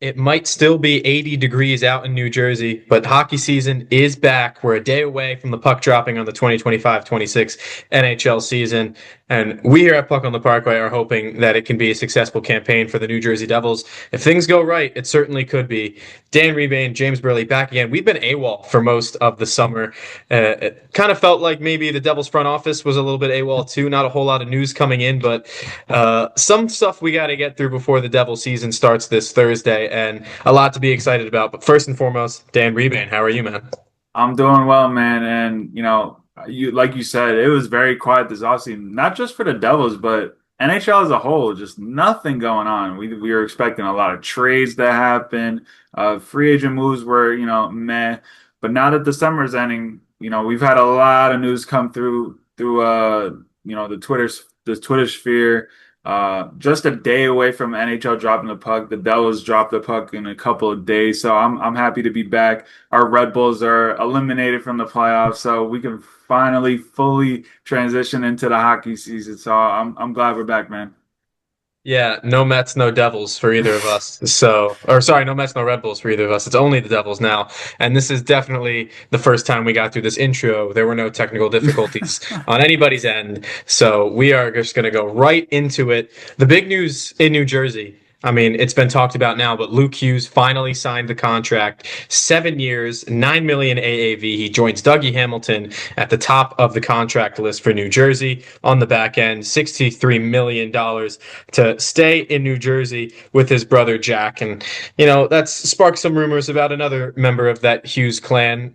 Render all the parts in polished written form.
It might still be 80 degrees out in New Jersey, but hockey season is back. We're a day away from the puck dropping on the 2025-26 NHL season. And we here at Puck on the Parkway are hoping that it can be a successful campaign for the New Jersey Devils. If things go right, it certainly could be. Dan Rebane, James Burley back again. We've been AWOL for most of the summer. It kind of felt like maybe the Devils front office was a little bit AWOL too. Not a whole lot of news coming in, but some stuff we got to get through before the Devil season starts this Thursday, and a lot to be excited about. But first and foremost, Dan Rebane, how are you, man? I'm doing well, man. And you like you said, it was very quiet this offseason, not just for the Devils, but NHL as a whole. Just nothing going on. We were expecting a lot of trades to happen. Free agent moves were, meh. But now that the summer's ending, we've had a lot of news come through the Twitter sphere. Just a day away from NHL dropping the puck. The Devils dropped the puck in a couple of days, so I'm happy to be back. Our Red Bulls are eliminated from the playoffs, so we can finally fully transition into the hockey season. So I'm glad we're back, man. Yeah, no Mets, no Devils for either of us. So, or sorry, no Mets, no Red Bulls for either of us. It's only the Devils now. And this is definitely the first time we got through this intro. There were no technical difficulties on anybody's end. So we are just going to go right into it. The big news in New Jersey. I mean, it's been talked about now, but Luke Hughes finally signed the contract. 7 years, 9 million AAV. He joins Dougie Hamilton at the top of the contract list for New Jersey. On the back end, $63 million to stay in New Jersey with his brother Jack. And, that's sparked some rumors about another member of that Hughes clan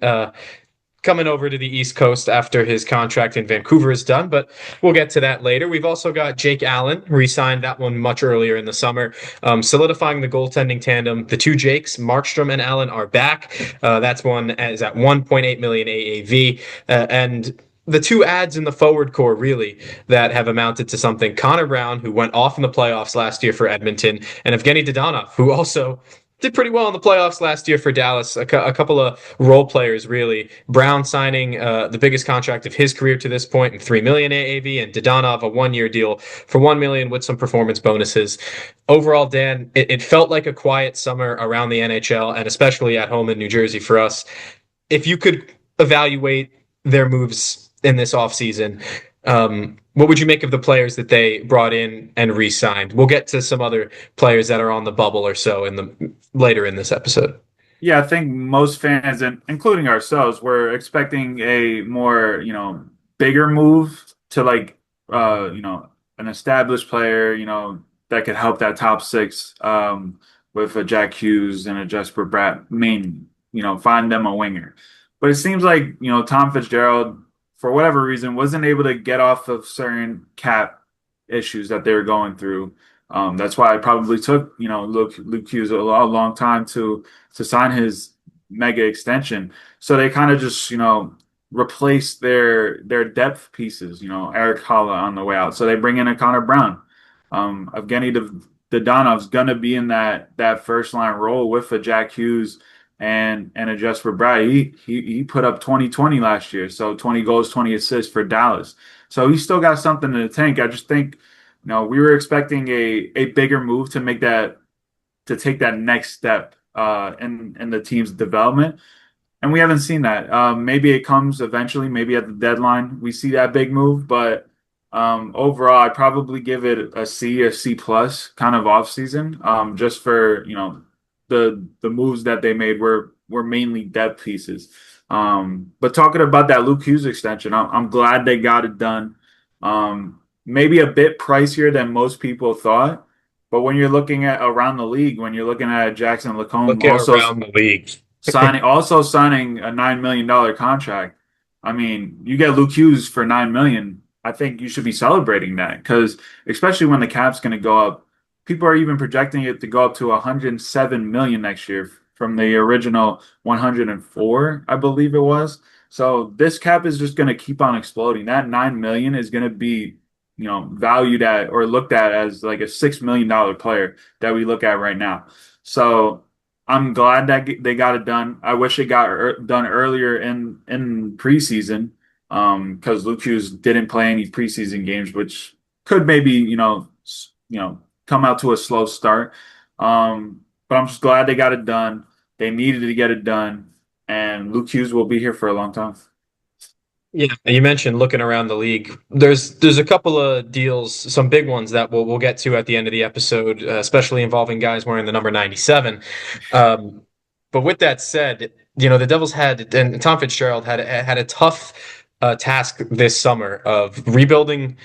coming over to the East Coast after his contract in Vancouver is done, but we'll get to that later. We've also got Jake Allen, re-signed that one much earlier in the summer, solidifying the goaltending tandem. The two Jakes, Markstrom and Allen, are back. That's one is at 1.8 million AAV, and the two ads in the forward core really that have amounted to something. Connor Brown, who went off in the playoffs last year for Edmonton, and Evgeny Dadonov, who also did pretty well in the playoffs last year for Dallas. A couple of role players, really. Brown signing the biggest contract of his career to this point, in 3 million AAV, and Dadonov a 1 year deal for 1 million with some performance bonuses. Overall, Dan, it felt like a quiet summer around the NHL and especially at home in New Jersey for us. If you could evaluate their moves in this offseason, what would you make of the players that they brought in and re-signed? We'll get to some other players that are on the bubble or so in the later in this episode. Yeah, I think most fans, and including ourselves, were expecting a more, bigger move to an established player, that could help that top six with a Jack Hughes and a Jesper Bratt main, find them a winger. But it seems like, Tom Fitzgerald, for whatever reason, wasn't able to get off of certain cap issues that they were going through. That's why it probably took, Luke Hughes a long time to sign his mega extension. So they kind of just, replaced their depth pieces, Eric Holla on the way out. So they bring in a Connor Brown. Evgeny Dadonov's gonna be in that first line role with a Jack Hughes and a Jesper Bratt. He put up 20-20 last year, so 20 goals, 20 assists for Dallas. So he's still got something in the tank. I just think, we were expecting a bigger move to take that next step in the team's development. And we haven't seen that. Maybe it comes eventually, maybe at the deadline we see that big move. But overall, I'd probably give it a C or C plus kind of off season. Just for, the moves that they made were mainly depth pieces. But talking about that Luke Hughes extension, I'm glad they got it done. Maybe a bit pricier than most people thought. But when you're looking at around the league, when you're looking at Jackson Lacombe Look at around the league. signing a $9 million contract, I mean, you get Luke Hughes for 9 million. I think you should be celebrating that because especially when the cap's going to go up, people are even projecting it to go up to 107 million next year from the original 104, I believe it was. So this cap is just going to keep on exploding. That 9 million is going to be, valued at or looked at as like a $6 million player that we look at right now. So I'm glad that they got it done. I wish it got done earlier in preseason because Luke Hughes didn't play any preseason games, which could maybe come out to a slow start. But but I'm just glad they got it done. They needed to get it done, and Luke Hughes will be here for a long time. Yeah, you mentioned looking around the league. There's a couple of deals, some big ones that we'll get to at the end of the episode, especially involving guys wearing the number 97. Um, but with that said, the Devils had and Tom Fitzgerald had a tough task this summer of rebuilding.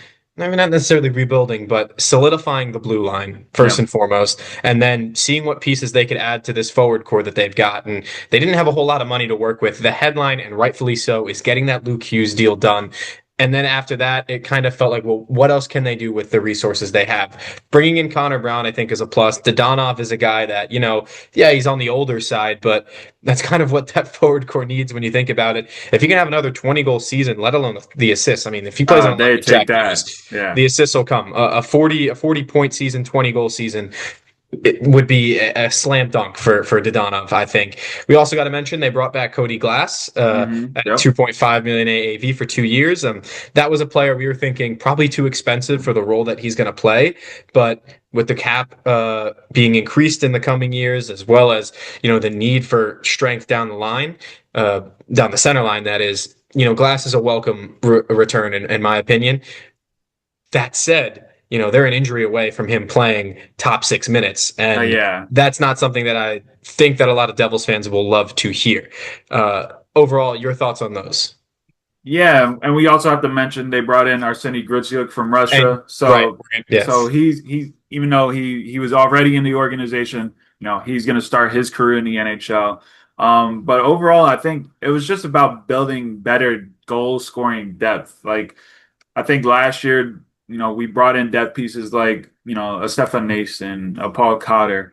I mean, not necessarily rebuilding, but solidifying the blue line first Yeah. and foremost, and then seeing what pieces they could add to this forward core that they've got. And they didn't have a whole lot of money to work with. The headline, and rightfully so, is getting that Luke Hughes deal done. And then after that, it kind of felt like, well, what else can they do with the resources they have? Bringing in Connor Brown, I think, is a plus. Dadonov is a guy that, yeah, he's on the older side, but that's kind of what that forward core needs when you think about it. If he can have another 20-goal season, let alone the assists, I mean, if he plays on a line They with take Jack that. Hughes, Yeah. the assists will come. A 40-point season, 20-goal season, it would be a slam dunk for Dadonov, I think. We also got to mention they brought back Cody Glass at Yep. 2.5 million AAV for 2 years. That was a player we were thinking probably too expensive for the role that he's going to play, but with the cap being increased in the coming years, as well as the need for strength down the line, down the center line, that is, Glass is a welcome return in my opinion. That said, they're an injury away from him playing top 6 minutes, and Yeah. that's not something that I think that a lot of Devils fans will love to hear. Overall, your thoughts on those? Yeah, and we also have to mention they brought in Arseniy Griciuk from And Russia. right, So yes, he's even though he was already in the organization, he's going to start his career in the NHL. But overall, I think it was just about building better goal scoring depth. Like I think last year, we brought in depth pieces like, a Stefan Nason, a Paul Cotter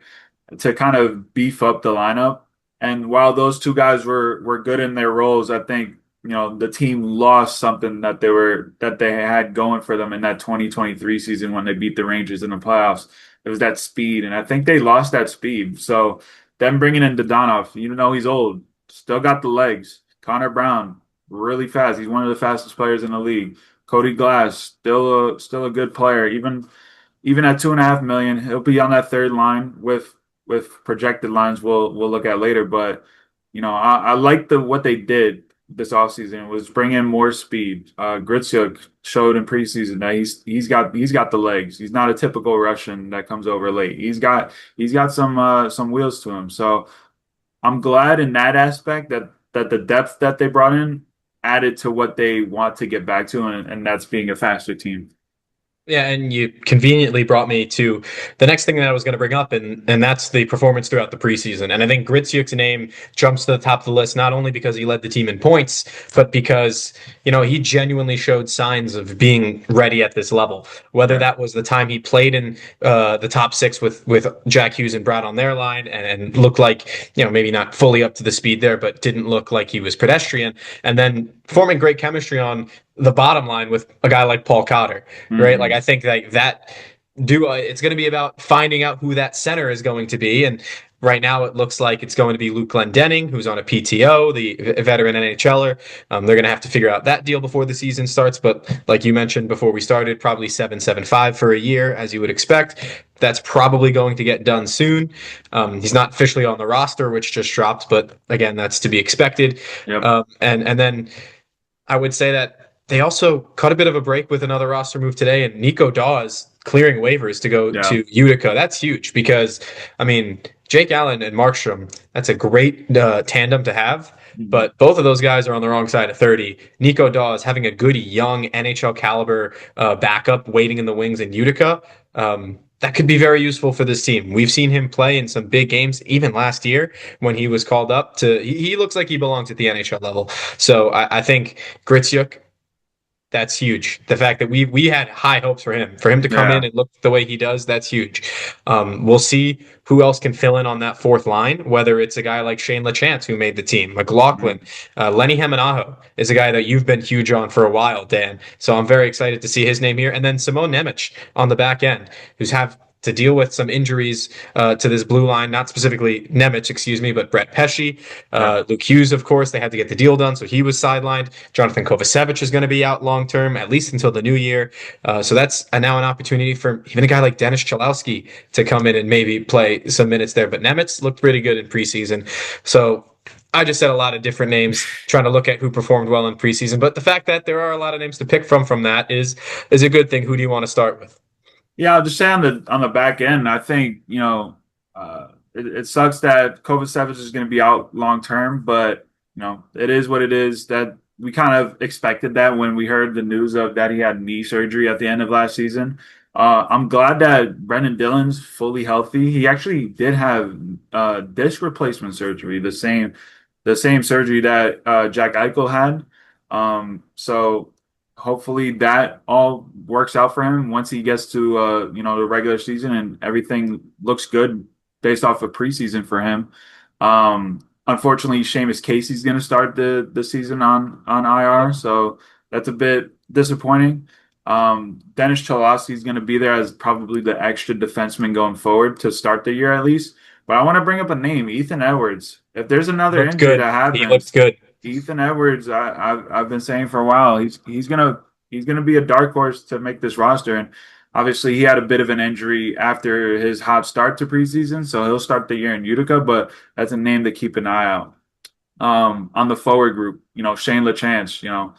to kind of beef up the lineup. And while those two guys were good in their roles, I think, the team lost something that they had going for them in that 2023 season when they beat the Rangers in the playoffs. It was that speed, and I think they lost that speed. So them bringing in Dadonov, even though he's old, still got the legs. Connor Brown, really fast. He's one of the fastest players in the league. Cody Glass, still a good player. Even at 2.5 million, he'll be on that third line with projected lines we'll look at later. But I like what they did this offseason was bring in more speed. Gritsuk showed in preseason that he's got the legs. He's not a typical Russian that comes over late. He's got some wheels to him. So I'm glad in that aspect that the depth that they brought in added to what they want to get back to, and that's being a faster team. yeah, and you conveniently brought me to the next thing that I was going to bring up, and that's the performance throughout the preseason. And I think Gritsyuk's name jumps to the top of the list not only because he led the team in points, but because he genuinely showed signs of being ready at this level. Whether Yeah. that was the time he played in the top six with Jack Hughes and Brad on their line, and looked like maybe not fully up to the speed there, but didn't look like he was pedestrian, and then forming great chemistry on the bottom line with a guy like Paul Cotter, right? Like hmm I think that it's going to be about finding out who that center is going to be, and right now it looks like it's going to be Luke Glendening, who's on a PTO, the veteran NHLer. They're going to have to figure out that deal before the season starts, but like you mentioned before we started, probably 7.75 for a year, as you would expect. That's probably going to get done soon. He's not officially on the roster, which just dropped, but again, that's to be expected. Yep. And then I would say that they also cut a bit of a break with another roster move today, and Nico Dawes clearing waivers to go Yeah. to Utica. That's huge because, I mean, Jake Allen and Markstrom, that's a great tandem to have, Mhm. but both of those guys are on the wrong side of 30. Nico Dawes having a good young NHL caliber backup waiting in the wings in Utica. That could be very useful for this team. We've seen him play in some big games, even last year when he was called up to. He looks like he belongs at the NHL level. So I think Gritsuk, that's huge. The fact that we had high hopes for him to come in Yeah. and look the way he does, that's huge. We'll see who else can fill in on that fourth line, whether it's a guy like Shane LaChance who made the team, McLaughlin, Mhm. Lenny Hemenaho is a guy that you've been huge on for a while, Dan. So I'm very excited to see his name here, and then Simone Nemec on the back end, who's have to deal with some injuries to this blue line, not specifically Nemec, excuse me, but Brett Pesce, Yep. Luke Hughes, of course. They had to get the deal done, so he was sidelined. Jonathan Kovacevic is going to be out long term, at least until the new year. So that's now an opportunity for even a guy like Dennis Cholowski to come in and maybe play some minutes there. But Nemec looked pretty good in preseason. So I just said a lot of different names, trying to look at who performed well in preseason. But the fact that there are a lot of names to pick from that is a good thing. Who do you want to start with? Yeah, I'll just say on the back end, I think it sucks that Kovacevic is going to be out long term, but it is what it is. That we kind of expected that when we heard the news of that he had knee surgery at the end of last season. I'm glad that Brendan Dillon's fully healthy. He actually did have disc replacement surgery, the same surgery that Jack Eichel had. So hopefully that all works out for him once he gets to the regular season and everything looks good based off of preseason for him. Unfortunately, Seamus Casey's going to start the season on IR, so that's a bit disappointing. Dennis Cholowski is going to be there as probably the extra defenseman going forward to start the year at least. But I want to bring up a name, Ethan Edwards. If there's another Looked injury good. that He looks happens, good. Ethan Edwards, I've been saying for a while, he's gonna be a dark horse to make this roster. And obviously, he had a bit of an injury after his hot start to preseason, so he'll start the year in Utica. But that's a name to keep an eye out. On the forward group, Shane LaChance,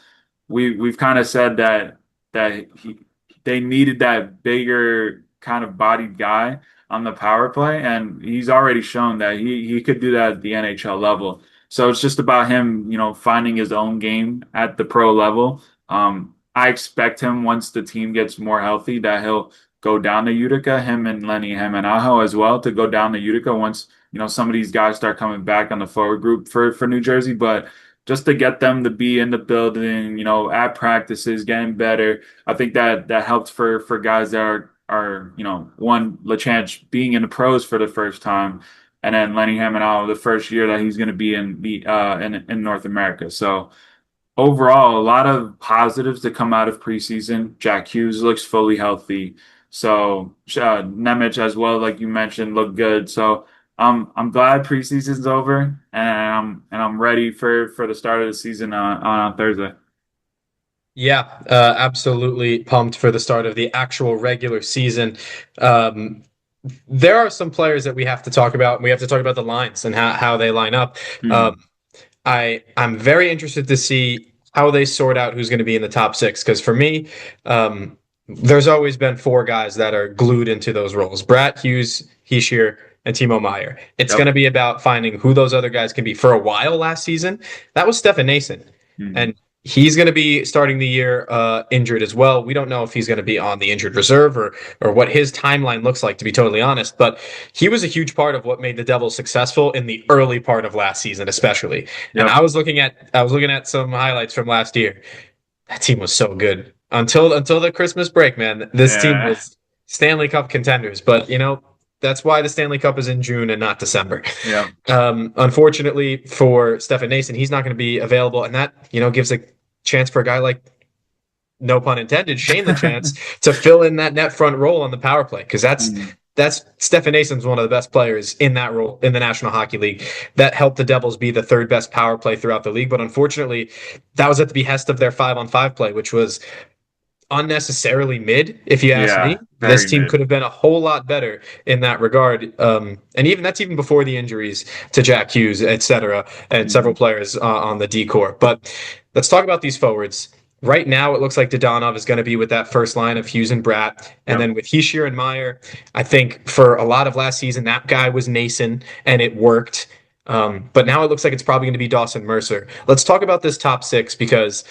we've kind of said that they needed that bigger kind of bodied guy on the power play, and he's already shown that he could do that at the NHL level. So it's just about him, finding his own game at the pro level. I expect him once the team gets more healthy that he'll go down to Utica, him and Lenny Hamanaho as well, to go down to Utica once some of these guys start coming back on the forward group for New Jersey. But just to get them to be in the building, at practices, getting better, I think that helps for guys that are one LaChance being in the pros for the first time, and then Lenny Hamanaho the first year that he's going to be in North America. So overall, a lot of positives to come out of preseason. Jack Hughes looks fully healthy. So Nemec as well, like you mentioned, looked good. So I'm glad preseason's over, and I'm ready for the start of the season on Thursday. Yeah, absolutely pumped for the start of the actual regular season. Um, there are some players that we have to talk about. We have to talk about the lines and how they line up. Hmm. Um, I'm very interested to see how they sort out who's going to be in the top six. Because for me, there's always been four guys that are glued into those roles: Bratt, Hughes, Heishier, and Timo Meyer. It's going Yep. to be about finding who those other guys can be. For a while last season, that was Stefan Nason, Hmm. and he's going to be starting the year injured as well. We don't know if he's going to be on the injured reserve or what his timeline looks like, to be totally honest. But he was a huge part of what made the Devils successful in the early part of last season, especially. And Yep. I was looking at some highlights from last year. That team was so good until the Christmas break, man. This team Yeah. was Stanley Cup contenders, but that's why the Stanley Cup is in June and not December. Yeah. Unfortunately for Stefan Nason, he's not going to be available, and that gives a chance for a guy like, no pun intended, Shane the chance to fill in that net front role on the power play, because Hmm. that's Stefan Nason's one of the best players in that role in the National Hockey League. That helped the Devils be the third best power play throughout the league, but unfortunately, that was at the behest of their 5-on-5 play, which was unnecessarily mid, if you ask Yeah. me. This Very team mid. could have been a whole lot better in that regard. And even that's even before the injuries to Jack Hughes, et cetera, and several Hmm. players on the D core. But let's talk about these forwards. Right now, it looks like Dadonov is going to be with that first line of Hughes and Bratt. And Yep. then with Heishier and Meyer, I think for a lot of last season, that guy was Nason and it worked. But now it looks like it's probably going to be Dawson Mercer. Let's talk about this top six because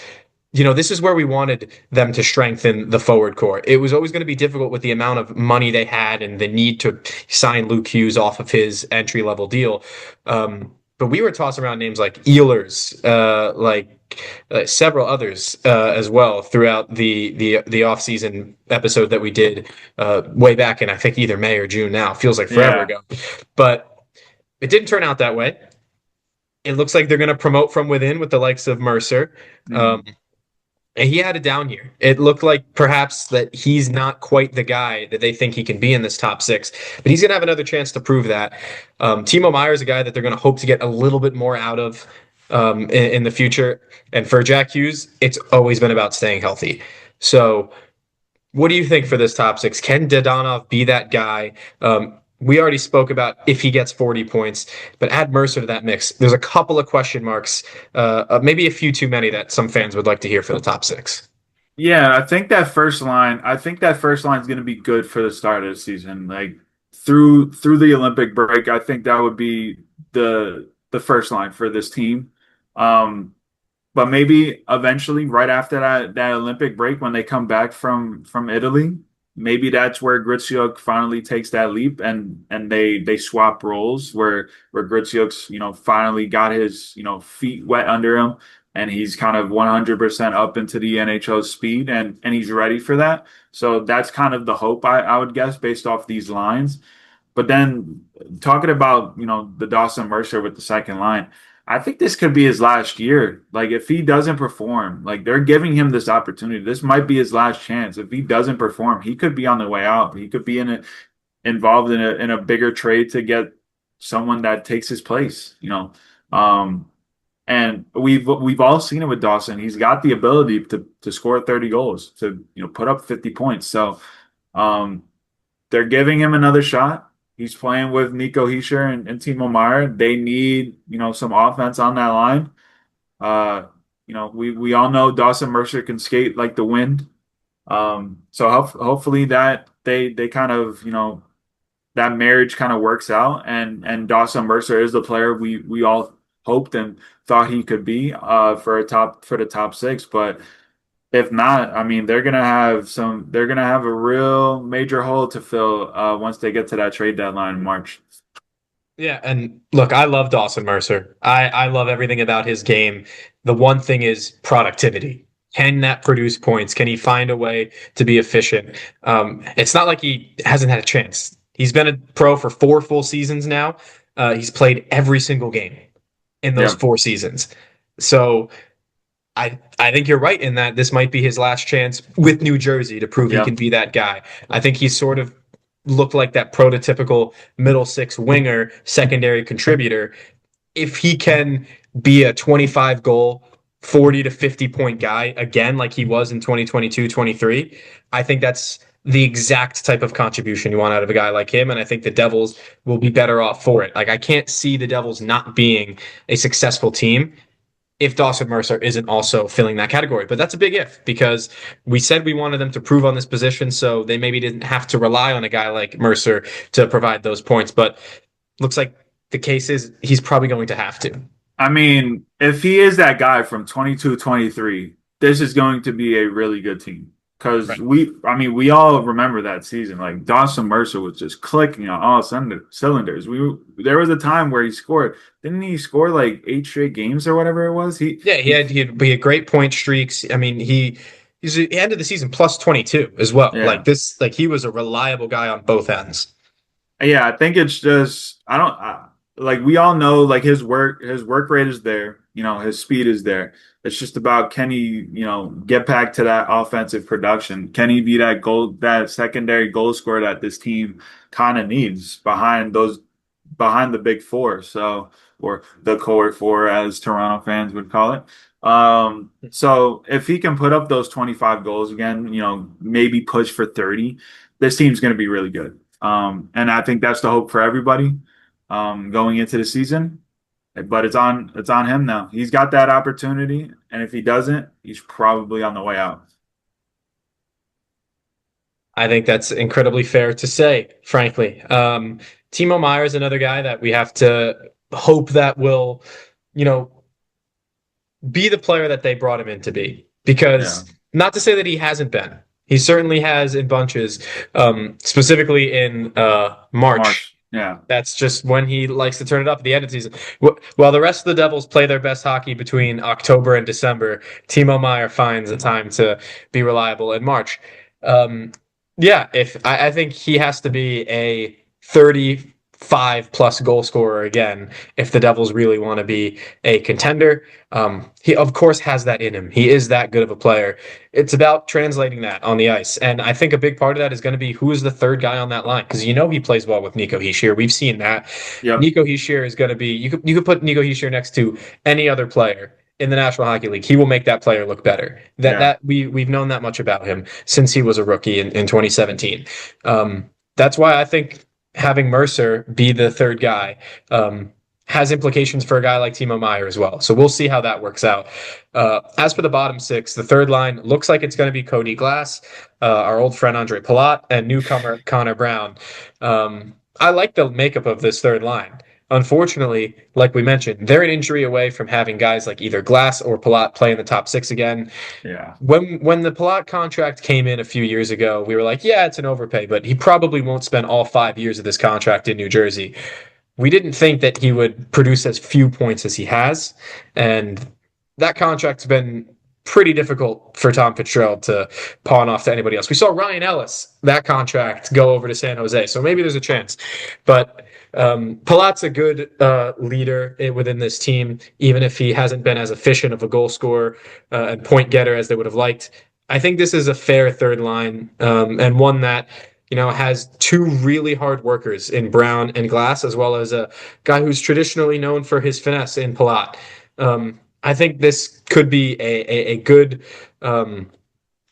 this is where we wanted them to strengthen the forward core. It was always going to be difficult with the amount of money they had and the need to sign Luke Hughes off of his entry level deal. But we were tossing around names like Ehlers, several others as well throughout the offseason episode that we did way back in, I think, either May or June now. Feels like forever Yeah. ago. But it didn't turn out that way. It looks like they're going to promote from within with the likes of Mercer. Um, Hmm. And he had a down year. It looked like perhaps that he's not quite the guy that they think he can be in this top six, but he's going to have another chance to prove that. Timo Meyer is a guy that they're going to hope to get a little bit more out of in the future. And for Jack Hughes, it's always been about staying healthy. So, what do you think for this top six? Can Dadonov be that guy? We already spoke about if he gets 40 points, but add Mercer to that mix. There's a couple of question marks, maybe a few too many that some fans would like to hear for the top six. Yeah, I think that first line is going to be good for the start of the season. Like through the Olympic break, I think that would be the first line for this team. Um, but maybe eventually, right after that Olympic break, when they come back from Italy, maybe that's where Gritsuk finally takes that leap, and they swap roles where Gritsuk's finally got his feet wet under him, and he's kind of 100% up into the NHL speed, and he's ready for that. So that's kind of the hope I would guess based off these lines. But then talking about, the Dawson Mercer with the second line, I think this could be his last year. Like if he doesn't perform, like they're giving him this opportunity. This might be his last chance. If he doesn't perform, he could be on the way out. He could be involved in a bigger trade to get someone that takes his place. And we've all seen it with Dawson. He's got the ability to score 30 goals, to put up 50 points. So um they're giving him another shot. He's playing with Nico Hischier and Timo Meyer. They need, some offense on that line. We all know Dawson Mercer can skate like the wind. So hopefully that they kind of, that marriage kind of works out, and Dawson Mercer is the player we all hoped and thought he could be for the top six. But if not, I mean, they're gonna have a real major hole to fill once they get to that trade deadline in March. Yeah, and look, I love Dawson Mercer. I love everything about his game. The one thing is productivity. Can that produce points? Can he find a way to be efficient? It's not like he hasn't had a chance. He's been a pro for 4 full seasons now. He's played every single game in those Yeah, 4 seasons. So I think you're right in that this might be his last chance with New Jersey to prove he yeah, can be that guy. I think he's sort of looked like that prototypical middle six winger, secondary contributor. If he can be a 25 goal, 40 to 50 point guy again, like he was in 2022-23, I think that's the exact type of contribution you want out of a guy like him. And I think the Devils will be better off for it. Like, I can't see the Devils not being a successful team if Dawson Mercer isn't also filling that category. But that's a big if, because we said we wanted them to prove on this position, so they maybe didn't have to rely on a guy like Mercer to provide those points. But looks like the case is he's probably going to have to. I mean, if he is that guy from 22-23, this is going to be a really good team. Because Right. we all remember that season. Like Dawson Mercer was just clicking on all cylinders. There was a time where he scored. Didn't he score like 8 straight games or whatever it was? Yeah, he had great point streaks. I mean, he ended the season plus 22 as well. Yeah. Like he was a reliable guy on both ends. Yeah, I think it's just I don't like we all know like his work rate is there, his speed is there. It's just about can he, get back to that offensive production? Can he be that secondary goal scorer that this team kind of needs behind the big four, so or the core four as Toronto fans would call it. So if he can put up those 25 goals again, maybe push for 30, this team's going to be really good. And I think that's the hope for everybody going into the season. But it's on him now. He's got that opportunity, and if he doesn't, he's probably on the way out. I think that's incredibly fair to say, frankly. Timo Meyer is another guy that we have to hope that will, you know, be the player that they brought him in to be. Yeah, Because not to say that he hasn't been, he certainly has in bunches, specifically in March. March. Yeah, That's just when he likes to turn it up at the end of the season. While the rest of the Devils play their best hockey between October and December, Timo Meyer finds a time to be reliable in March. Um, yeah, if I think he has to be a 30, 5+ goal scorer again if the Devils really want to be a contender. He, of course, has that in him. He is that good of a player. It's about translating that on the ice. And I think a big part of that is going to be who is the third guy on that line. Because he plays well with Nico Hischier. We've seen that. Yep. Nico Hischier is going to be, you could put Nico Hischier next to any other player in the National Hockey League. He will make that player look better. Yeah. We've known that much about him since he was a rookie in 2017. That's why I think having Mercer be the third guy has implications for a guy like Timo Meier as well. So we'll see how that works out. As for the bottom six, the third line looks like it's going to be Cody Glass, our old friend Andre Palat, and newcomer Connor Brown. I like the makeup of this third line. Unfortunately, like we mentioned, they're an injury away from having guys like either Glass or Palat play in the top six again. Yeah. When the Palat contract came in a few years ago, we were like, yeah, it's an overpay, but he probably won't spend all 5 years of this contract in New Jersey. We didn't think that he would produce as few points as he has, and that contract's been pretty difficult for Tom Fitzgerald to pawn off to anybody else. We saw Ryan Ellis, that contract, go over to San Jose, so maybe there's a chance. But Palat's a good leader within this team, even if he hasn't been as efficient of a goal scorer and point getter as they would have liked. I think this is a fair third line and one that has two really hard workers in Brown and Glass, as well as a guy who's traditionally known for his finesse in Palat. I think this could be a good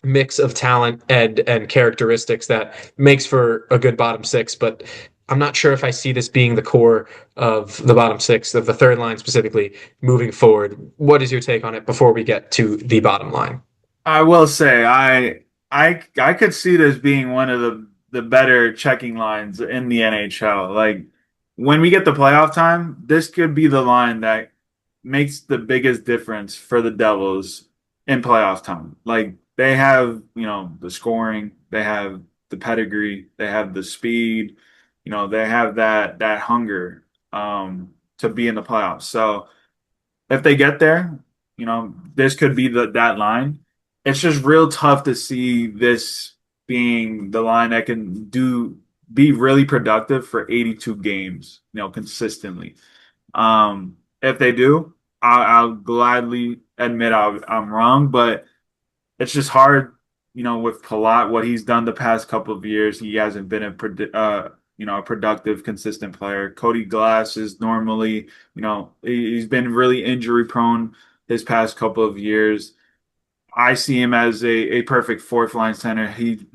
mix of talent and characteristics that makes for a good bottom six, but I'm not sure if I see this being the core of the bottom six, of the third line specifically, moving forward. What is your take on it before we get to the bottom line? I will say I could see this being one of the better checking lines in the NHL. Like when we get the playoff time, this could be the line that makes the biggest difference for the Devils in playoff time. Like they have, the scoring, they have the pedigree, they have the speed, they have that hunger to be in the playoffs. So if they get there, this could be that line. It's just real tough to see this being the line that can be really productive for 82 games, consistently. If they do, I'll gladly admit I'm wrong, but it's just hard, with Palat, what he's done the past couple of years. He hasn't been a productive, consistent player. Cody Glass is normally, he's been really injury prone his past couple of years. I see him as a perfect fourth line center.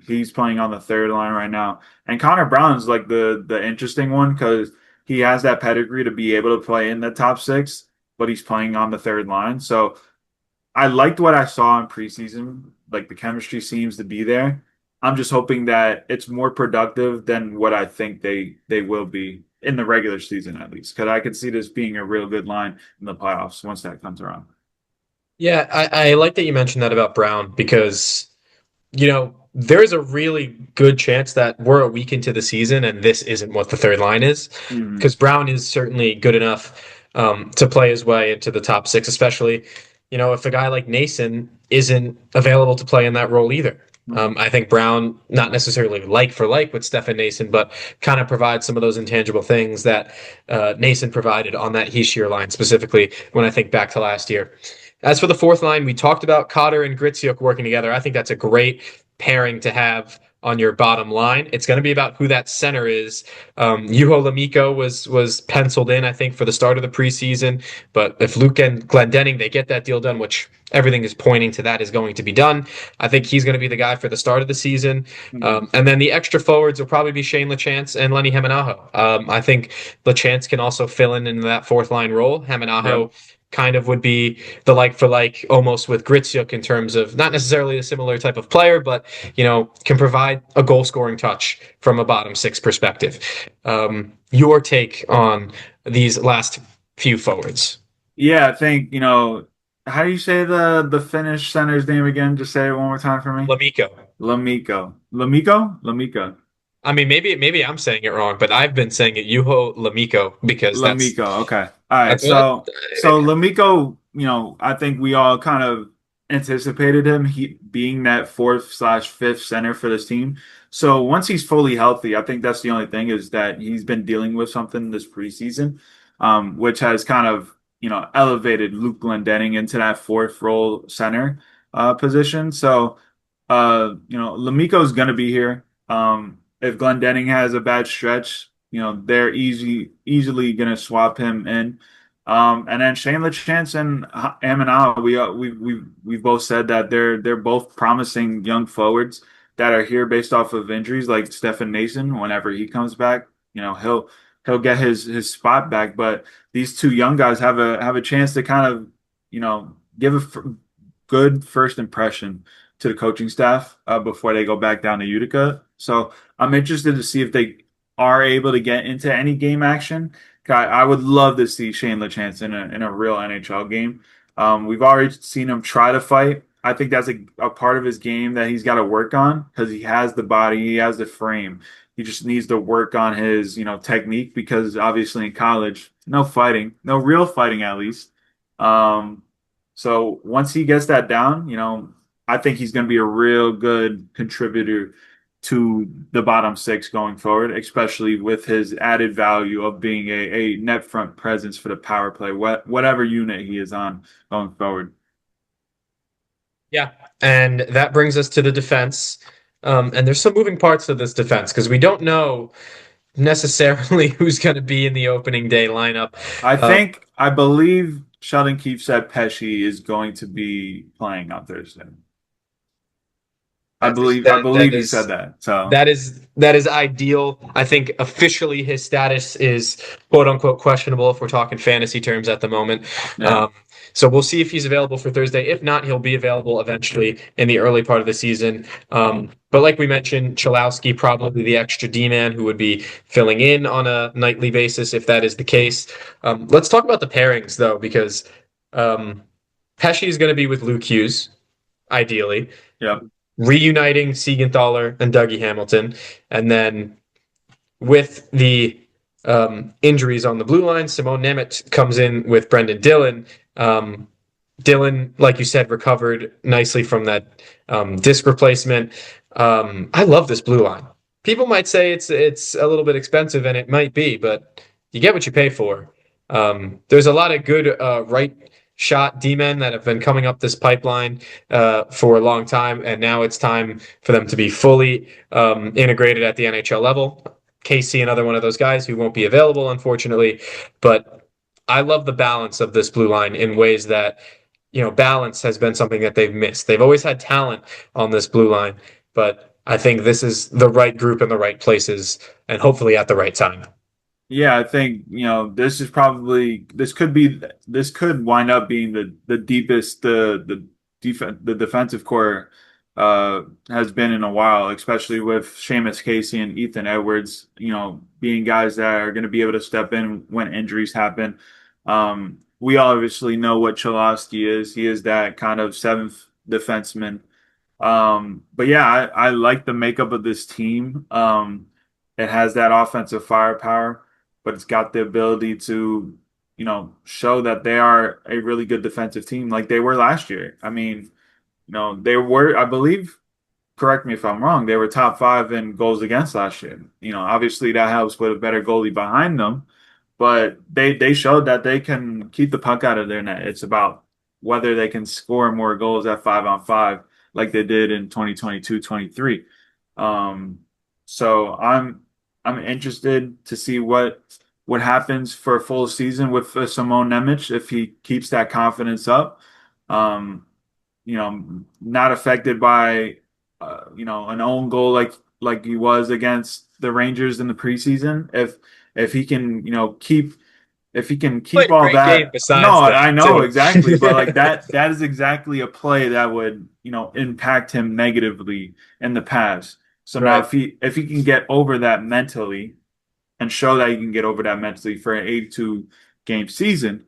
He's playing on the third line right now. And Connor Brown's like the interesting one because he has that pedigree to be able to play in the top six, but he's playing on the third line. So I liked what I saw in preseason. Like the chemistry seems to be there. I'm just hoping that it's more productive than what I think they will be in the regular season, at least. Because I could see this being a real good line in the playoffs once that comes around. Yeah, I like that you mentioned that about Brown because, there's a really good chance that we're a week into the season and this isn't what the third line is. Because Brown is certainly good enough to play his way into the top six, especially, if a guy like Nason isn't available to play in that role either. I think Brown, not necessarily like for like with Stefan Nason, but kind of provides some of those intangible things that Nason provided on that Hischier line, specifically when I think back to last year. As for the fourth line, we talked about Cotter and Gritsuk working together. I think that's a great pairing to have on your bottom line. It's going to be about who that center is. Juho Lamiko was penciled in, I think, for the start of the preseason. But if Luke and Glendening, they get that deal done, which everything is pointing to that is going to be done, I think he's going to be the guy for the start of the season. And then the extra forwards will probably be Shane Lachance and Lenny Hemenaho. I think Lachance can also fill in that fourth line role. Hemenaho kind of would be the like for like almost with Gritsuk in terms of not necessarily a similar type of player, but can provide a goal scoring touch from a bottom six perspective. Your take on these last few forwards? Yeah, I think, how do you say the Finnish center's name again? Just say it one more time for me. Lamiko. Lamiko. I mean, maybe I'm saying it wrong, but I've been saying it Juho Lamiko because Lamiko. Okay. All right. that's what So Lamiko, I think we all kind of anticipated him being that fourth/fifth center for this team. So once he's fully healthy, I think that's the only thing is that he's been dealing with something this preseason, which has kind of, elevated Luke Glendening into that fourth role center position. So, Lamiko's going to be here. If Glendening has a bad stretch, they're easily going to swap him in. And then Shane LaChance and Amina, we've both said that they're both promising young forwards that are here based off of injuries, like Stefan Mason. Whenever he comes back, he'll get his spot back. But these two young guys have a chance to kind of give good first impression to the coaching staff before they go back down to Utica. So I'm interested to see if they are able to get into any game action. I would love to see Shane LaChance in a real NHL game. We've already seen him try to fight. I think that's a part of his game that he's got to work on because he has the body, he has the frame. He just needs to work on his, technique because obviously in college, no fighting, no real fighting at least. So once he gets that down, I think he's going to be a real good contributor to the bottom six going forward, especially with his added value of being a net front presence for the power play, whatever unit he is on going forward. Yeah, and that brings us to the defense. And there's some moving parts to this defense because we don't know necessarily who's going to be in the opening day lineup. I believe Sheldon Keefe said Pesci is going to be playing on Thursday. I believe he said that. So that is ideal. I think officially his status is quote unquote questionable if we're talking fantasy terms at the moment. yeah. So we'll see if he's available for Thursday. If not, he'll be available eventually in the early part of the season. But like we mentioned, Chalowski probably the extra D-man who would be filling in on a nightly basis if that is the case. Let's talk about the pairings though, because Pesci is going to be with Luke Hughes, ideally. Yeah. Reuniting Siegenthaler and Dougie Hamilton, and then with the injuries on the blue line, Simone Nemec comes in with Brendan Dillon. Dillon, like you said, recovered nicely from that disc replacement. I love this blue line. People might say it's a little bit expensive, and it might be, but you get what you pay for. There's a lot of good right shot D-men that have been coming up this pipeline for a long time, and now it's time for them to be fully integrated at the NHL level. Casey, another one of those guys who won't be available, unfortunately, but I love the balance of this blue line in ways that, balance has been something that they've missed. They've always had talent on this blue line, but I think this is the right group in the right places and hopefully at the right time. Yeah, I think, this could wind up being the deepest the defensive core has been in a while, especially with Seamus Casey and Ethan Edwards, being guys that are going to be able to step in when injuries happen. We obviously know what Chalosky is. He is that kind of seventh defenseman. But yeah, I like the makeup of this team. It has that offensive firepower, but it's got the ability to, show that they are a really good defensive team like they were last year. I mean, they were, I believe, correct me if I'm wrong, they were top five in goals against last year. Obviously that helps with a better goalie behind them, but they showed that they can keep the puck out of their net. It's about whether they can score more goals at 5-on-5 like they did in 2022-23. So I'm interested to see what happens for a full season with Simone Nemec if he keeps that confidence up. Not affected by an own goal like he was against the Rangers in the preseason. If he can, keep Played a all great game that. No, besides that I know too. exactly, but like that is exactly a play that would, impact him negatively in the past. So now Right. if he can get over that mentally and show that he can get over that mentally for an 82 game season,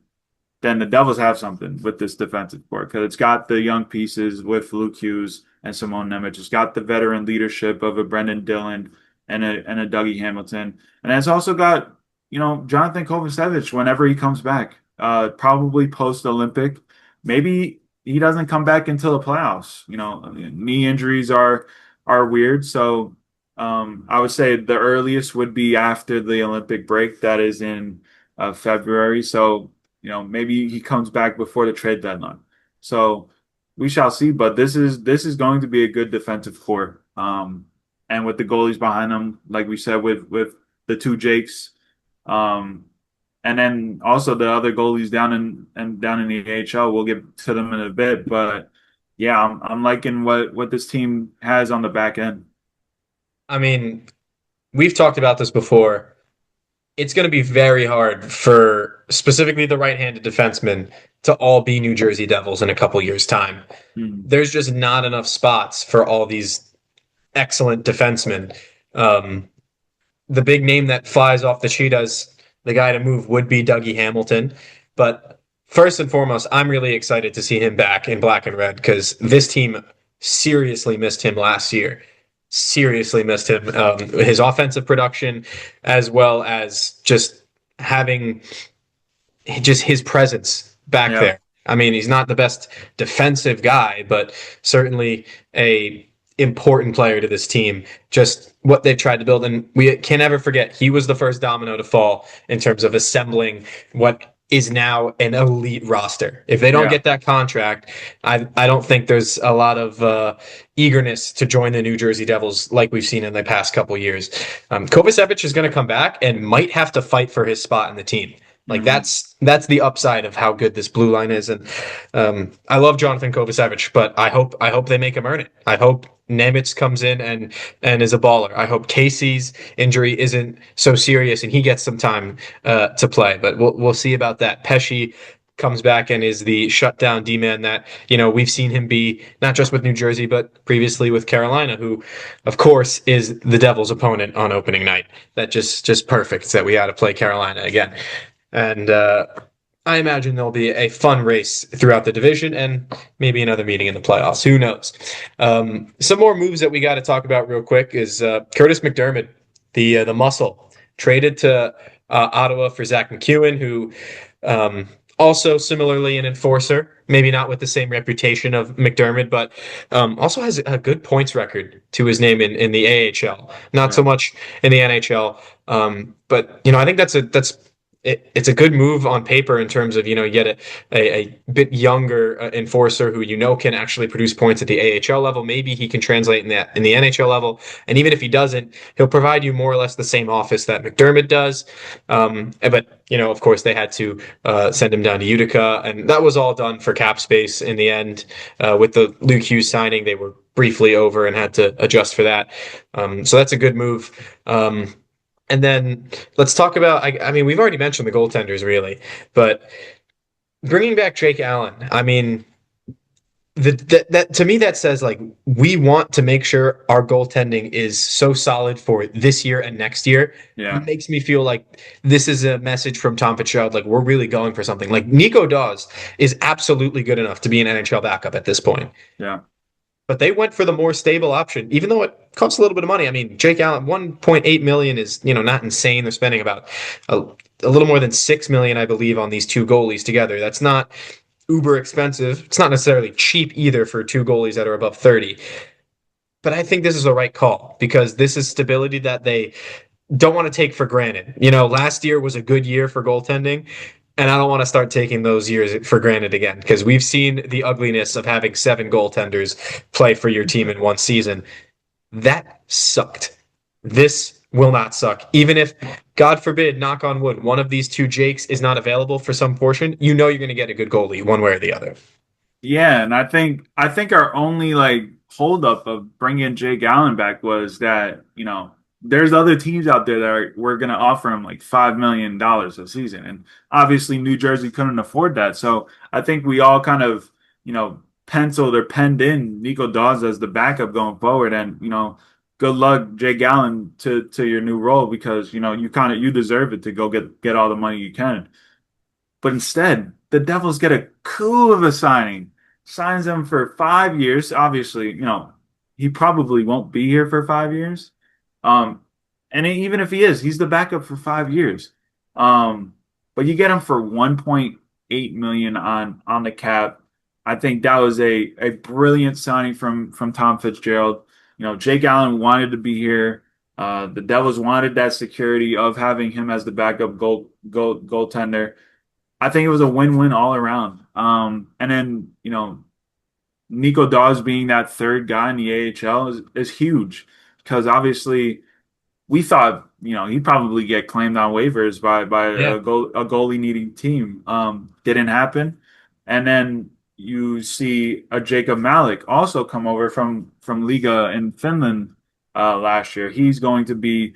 then the Devils have something with this defensive core because it's got the young pieces with Luke Hughes and Simone Nemec. It's got the veteran leadership of a Brendan Dillon and a Dougie Hamilton, and it's also got Jonathan Kovacevic whenever he comes back, probably post Olympic. Maybe he doesn't come back until the playoffs. Knee injuries are weird, so I would say the earliest would be after the Olympic break, that is in February. So, maybe he comes back before the trade deadline. So we shall see. But this is going to be a good defensive core. And with the goalies behind them, like we said, with the two Jakes, um, and then also the other goalies down in the AHL. We'll get to them in a bit, but yeah, I'm liking what this team has on the back end. I mean, we've talked about this before. It's going to be very hard for specifically the right-handed defensemen to all be New Jersey Devils in a couple years' time. Hmm. There's just not enough spots for all these excellent defensemen. Um, the big name that flies off the sheet as the guy to move would be Dougie Hamilton. But first and foremost, I'm really excited to see him back in black and red because this team seriously missed him last year. Seriously missed him. His offensive production, as well as just having just his presence back Yeah. there. I mean, he's not the best defensive guy, but certainly a important player to this team. Just what they've tried to build, and we can never forget he was the first domino to fall in terms of assembling what is now an elite roster. If they don't Yeah. get that contract, I don't think there's a lot of eagerness to join the New Jersey Devils like we've seen in the past couple years. Kovacevic is going to come back and might have to fight for his spot in the team. Like Hmm. that's the upside of how good this blue line is, and I love Jonathan Kovacevic, but I hope they make him earn it. I hope Nemitz comes in and is a baller. I hope Casey's injury isn't so serious and he gets some time to play, but we'll see about that. Pesci comes back and is the shutdown D man that we've seen him be not just with New Jersey but previously with Carolina, who of course is the Devils' opponent on opening night. That just perfect that we had to play Carolina again. And I imagine there'll be a fun race throughout the division and maybe another meeting in the playoffs. Who knows? Some more moves that we got to talk about real quick is Curtis McDermott, the muscle, traded to Ottawa for Zach McEwen, who also similarly an enforcer, maybe not with the same reputation of McDermott, but also has a good points record to his name in the AHL. Not so Yeah. much in the NHL, but I think it's a good move on paper in terms of you get a bit younger enforcer who can actually produce points at the AHL level. Maybe he can translate in the NHL level, and even if he doesn't, he'll provide you more or less the same office that McDermott does. But of course, they had to send him down to Utica, and that was all done for cap space in the end. With the Luke Hughes signing, they were briefly over and had to adjust for that. So that's a good move. And then let's talk about. I mean, we've already mentioned the goaltenders, really, but bringing back Jake Allen. I mean, that to me that says like we want to make sure our goaltending is so solid for this year and next year. Yeah. Makes me feel like this is a message from Tom Fitzgerald. Like we're really going for something. Like Nico Dawes is absolutely good enough to be an NHL backup at this point. Yeah. But they went for the more stable option, even though it costs a little bit of money. I mean, Jake Allen, 1.8 million is, not insane. They're spending about a little more than 6 million, I believe, on these two goalies together. That's not uber expensive. It's not necessarily cheap either for two goalies that are above 30. But I think this is the right call because this is stability that they don't want to take for granted. Last year was a good year for goaltending, and I don't want to start taking those years for granted again because we've seen the ugliness of having seven goaltenders play for your team in one season. That sucked. This will not suck. Even if, God forbid, knock on wood, one of these two Jakes is not available for some portion, you're going to get a good goalie one way or the other. Yeah, and I think our only like holdup of bringing Jake Allen back was that there's other teams out there that we're gonna offer him like $5 million a season, and obviously New Jersey couldn't afford that. So I think we all kind of penciled or penned in Nico Dawes as the backup going forward, and good luck Jake Allen to your new role because you deserve it to go get all the money you can. But instead, the Devils get a coup of a signing, signs him for 5 years. Obviously, he probably won't be here for 5 years. Um, and even if he is, he's the backup for 5 years. Um, but you get him for 1.8 million on the cap. I think that was a brilliant signing from Tom Fitzgerald. Jake Allen wanted to be here. The Devils wanted that security of having him as the backup goaltender. I think it was a win-win all around. And then, Nico Dawes being that third guy in the AHL is huge because obviously we thought, he'd probably get claimed on waivers by Yeah. a goalie needing team. Didn't happen. And then you see a Jacob Malik also come over from Liga in Finland last year. He's going to be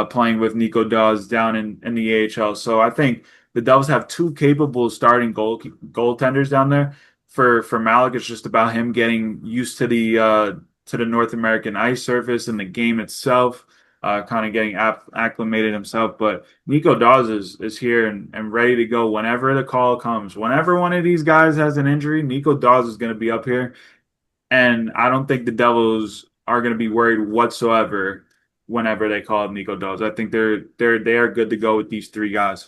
playing with Nico Dawes down in the AHL. So I think the Devils have two capable starting goaltenders down there. For Malik, it's just about him getting used to the North American ice surface and the game itself, kind of getting acclimated himself. But Nico Dawes is here and ready to go whenever the call comes. Whenever one of these guys has an injury, Nico Dawes is going to be up here, and I don't think the Devils are going to be worried whatsoever whenever they call up Nico Dawes. I think they are good to go with these three guys.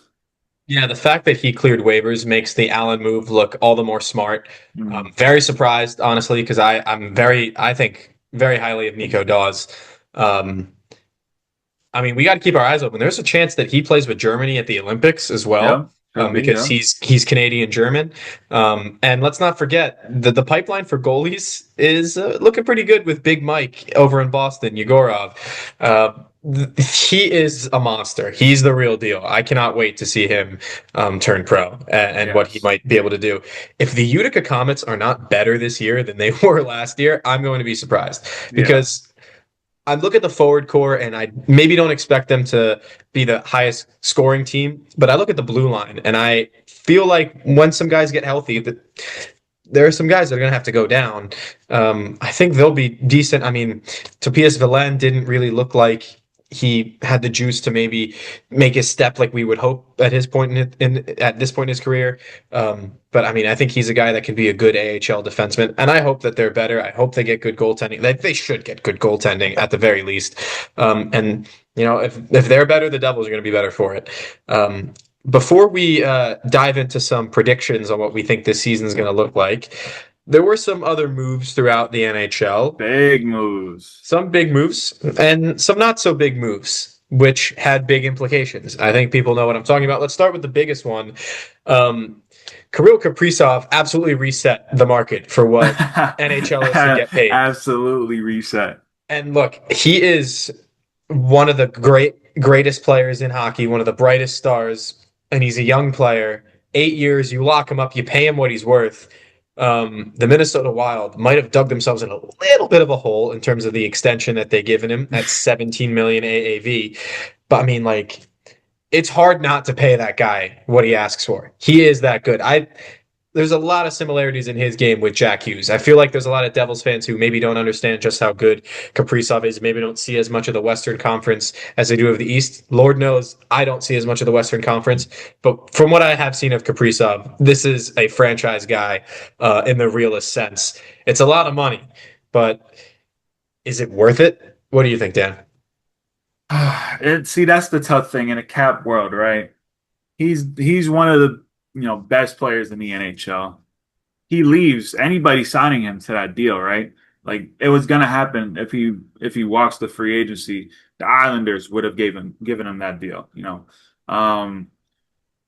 Yeah, the fact that he cleared waivers makes the Allen move look all the more smart. Mhm. I'm very surprised, honestly, because I think very highly of Nico Dawes. Um, I mean, we got to keep our eyes open. There's a chance that he plays with Germany at the Olympics as well, Yeah, could be. because Yeah, he's Canadian German. And let's not forget that the pipeline for goalies is looking pretty good with Big Mike over in Boston, Yegorov. Uh, he is a monster. He's the real deal. I cannot wait to see him turn pro and what he yes, might be able to do. If the Utica Comets are not better this year than they were last year, I'm going to be surprised yeah. because I look at the forward core and I maybe don't expect them to be the highest scoring team, but I look at the blue line and I feel like when some guys get healthy, that there are some guys that are going to have to go down. I think they'll be decent. I mean, Topias Villen didn't really look like he had the juice to maybe make his step like we would hope at his point at this point in his career. But I mean, I think he's a guy that can be a good AHL defenseman, and I hope that they're better. I hope they get good goaltending. They should get good goaltending at the very least. And if they're better, the Devils are going to be better for it. Before we dive into some predictions on what we think this season is going to look like, there were some other moves throughout the NHL, Big moves. some big moves and some not so big moves, which had big implications. I think people know what I'm talking about. Let's start with the biggest one. Um, Kirill Kaprizov absolutely reset the market for what NHLers can get paid. Absolutely reset. And look, he is one of the greatest players in hockey, one of the brightest stars, and he's a young player. 8 years, you lock him up, you pay him what he's worth. The Minnesota Wild might have dug themselves in a little bit of a hole in terms of the extension that they've given him at 17 million AAV. But I mean, like, it's hard not to pay that guy what he asks for. He is that good. There's a lot of similarities in his game with Jack Hughes. I feel like there's a lot of Devils fans who maybe don't understand just how good Kaprizov is, maybe don't see as much of the Western Conference as they do of the East. Lord knows I don't see as much of the Western Conference, but from what I have seen of Kaprizov, this is a franchise guy in the realest sense. It's a lot of money, but is it worth it? What do you think, Dan? See, that's the tough thing in a cap world, right? He's one of the best players in the NHL. He leaves, anybody signing him to that deal, right? Like it was gonna happen if he walks the free agency. The Islanders would have given him that deal, Um,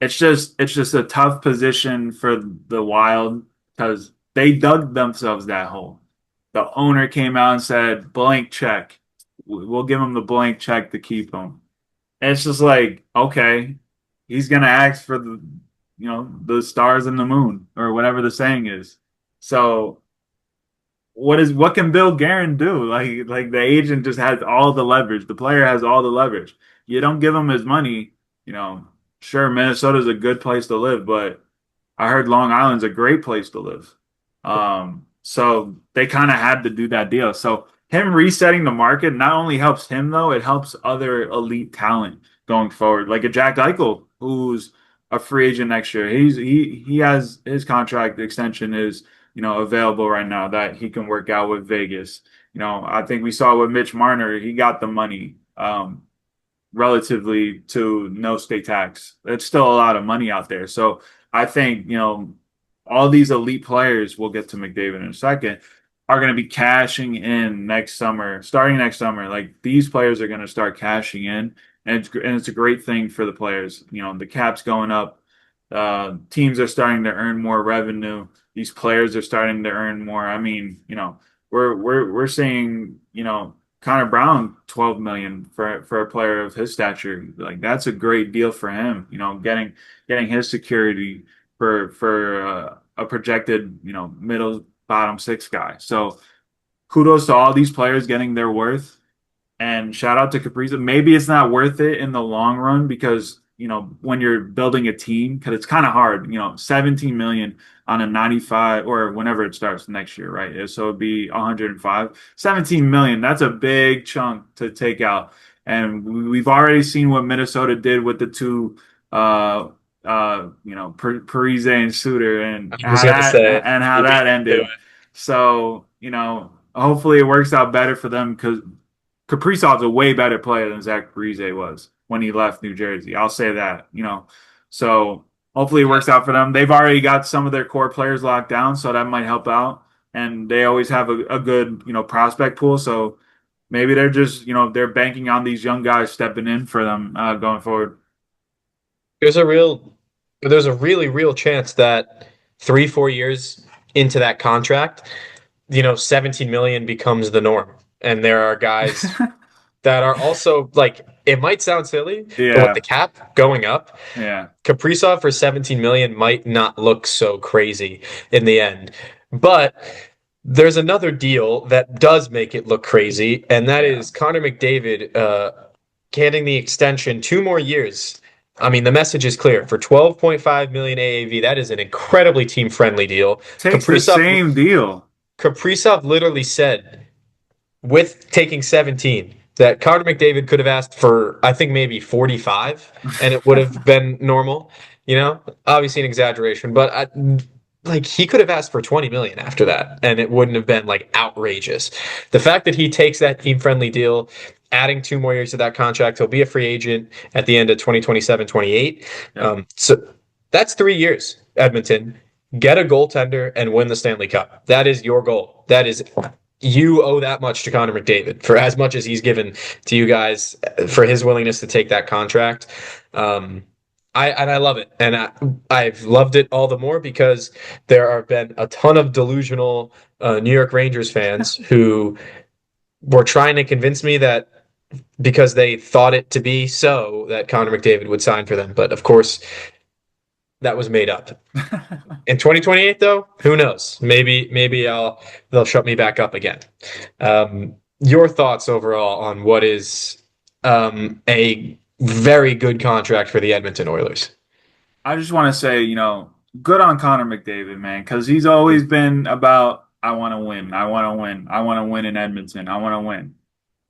it's just a tough position for the Wild because they dug themselves that hole. The owner came out and said, blank check. We'll give him the blank check to keep him. And it's just like, okay, he's gonna ask for the stars and the moon or whatever the saying is. So what can Bill Guerin do? Like the agent just has all the leverage. The player has all the leverage. You don't give him his money, you know. Sure, Minnesota's a good place to live, but I heard Long Island's a great place to live. So they kind of had to do that deal. So him resetting the market not only helps him though, it helps other elite talent going forward, like a Jack Eichel, who's a free agent next year. He has his contract extension is available right now that he can work out with Vegas. I think we saw with Mitch Marner, he got the money relatively to no state tax. It's still a lot of money out there. So I think all these elite players, we'll get to McDavid in a second, are going to be cashing in next summer, starting next summer. Like these players are going to start cashing in, and it's a great thing for the players. You know, the cap's going up. Teams are starting to earn more revenue. These players are starting to earn more. I mean, you know, we're seeing, you know, Connor Brown 12 million for a player of his stature. Like that's a great deal for him. You know, getting his security for a projected, you know, middle bottom six guy. So kudos to all these players getting their worth. And shout out to Kaprizov. Maybe it's not worth it in the long run because, you know, when you're building a team, because it's kind of hard, you know, 17 million on a 95 or whenever it starts next year, right? So it'd be 105. 17 million, that's a big chunk to take out. And we've already seen what Minnesota did with the two you know, Parise and Suter I and was how gonna that say how you beat that me to ended. So, you know, hopefully it works out better for them because Kaprizov's a way better player than Zach Parise was when he left New Jersey. I'll say that, you know. So hopefully it works it. out for them. They've already got some of their core players locked down, so that might help out. And they always have a good, you know, prospect pool. So maybe they're just, you know, they're banking on these young guys stepping in for them going forward. There's a real, there's a really real chance that 3, 4 years into that contract, 17 million becomes the norm. And there are guys that are also like, it might sound silly, but with the Yeah, cap going up, yeah, Kaprizov for 17 million might not look so crazy in the end. But there's another deal that does make it look crazy, and that yeah. is Connor McDavid getting the extension 2 more years. I mean, the message is clear. For 12.5 million AAV, that is an incredibly team-friendly deal. Takes the Kaprizov same deal. Kaprizov literally said with taking 17 that Connor McDavid could have asked for, I think, maybe 45 and it would have been normal. Obviously an exaggeration, but like he could have asked for 20 million after that and it wouldn't have been like outrageous. The fact that he takes that team friendly deal, adding 2 more years to that contract, he'll be a free agent at the end of 2027, 28. Yep. So that's 3 years, Edmonton. Get a goaltender and win the Stanley Cup. That is your goal. That is you owe that much to Connor McDavid for as much as he's given to you guys for his willingness to take that contract. I love it, and I've loved it all the more because there have been a ton of delusional New York Rangers fans who were trying to convince me that because they thought it to be so that Connor McDavid would sign for them, but of course that was made up. In 2028, though, who knows? Maybe they'll shut me back up again. Your thoughts overall on what is a very good contract for the Edmonton Oilers? I just want to say, you know, good on Connor McDavid, man, because he's always been about I want to win, I want to win, I want to win in Edmonton, I want to win.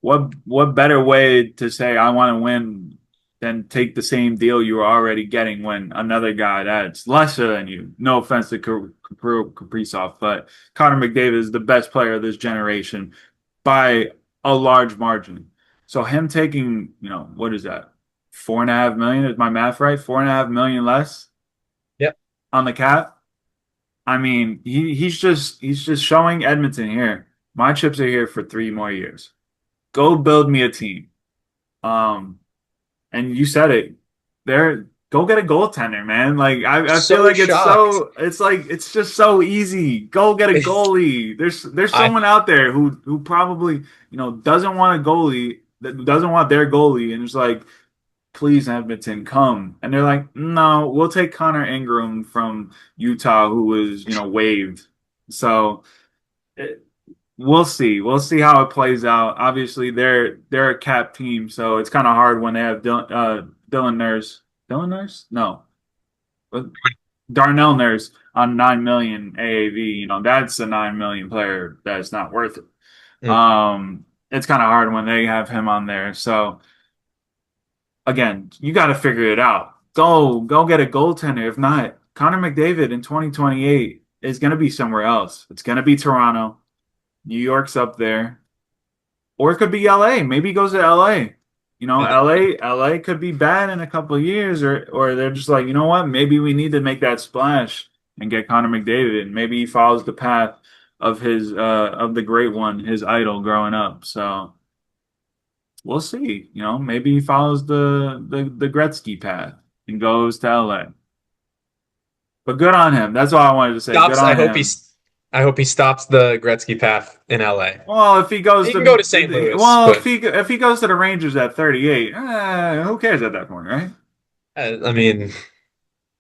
What better way to say I want to win than take the same deal you were already getting when another guy that's lesser than you. No offense to Kaprizov, but Connor McDavid is the best player of this generation by a large margin. So him taking, you know, what is that? 4.5 million, is my math right? 4.5 million less Yep. on the cap. I mean, he's just showing Edmonton here. My chips are here for 3 more years. Go build me a team. Um, and you said it. There, go get a goaltender, man. Like I feel So like it's shocked. so it's like it's just so easy. Go get a goalie. There's I someone out there who probably, you know, doesn't want a goalie, that doesn't want their goalie, and it's like, please, Edmonton, come. And they're like, no, we'll take Connor Ingram from Utah, who was, you know, waived. So it, we'll see. We'll see how it plays out. Obviously, they're a cap team, so it's kind of hard when they have Dylan Nurse. Dylan Nurse? No, Darnell Nurse on 9 million AAV. You know, that's a 9 million player that's not worth it. mm, It's kind of hard when they have him on there. So again, you got to figure it out. Go get a goaltender. If not, Connor McDavid in 2028 is going to be somewhere else. It's going to be Toronto. New York's up there. Or it could be LA. Maybe he goes to LA. You know, uh, LA could be bad in a couple of years, or they're just like, you know what? Maybe we need to make that splash and get Connor McDavid. Maybe he follows the path of the great one, his idol growing up. So we'll see. Maybe he follows the Gretzky path and goes to LA. But good on him. That's all I wanted to say. Good Stops. on him. I hope he stops the Gretzky path in LA. Well, if he goes He can go to to St. Louis, well, but if he goes to the Rangers at 38, who cares at that point, right? I mean,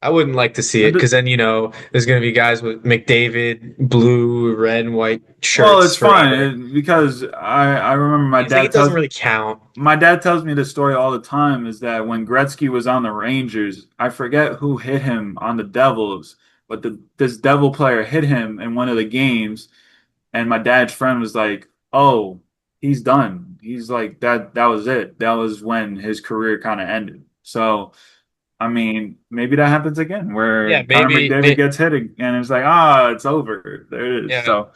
I wouldn't like to see it because then there's going to be guys with McDavid blue, red, and white Well, shirts it's fine forever. because I remember It's like it doesn't really count. my dad tells me this story all the time is that when Gretzky was on the Rangers, I forget who hit him on the Devils, but this Devil player hit him in one of the games, and my dad's friend was like, "Oh, he's done." He's like that was it. That was when his career kind of ended. So, I mean, maybe that happens again where Yeah, Connor McDavid gets hit and it's like, it's over. There it is. yeah, So,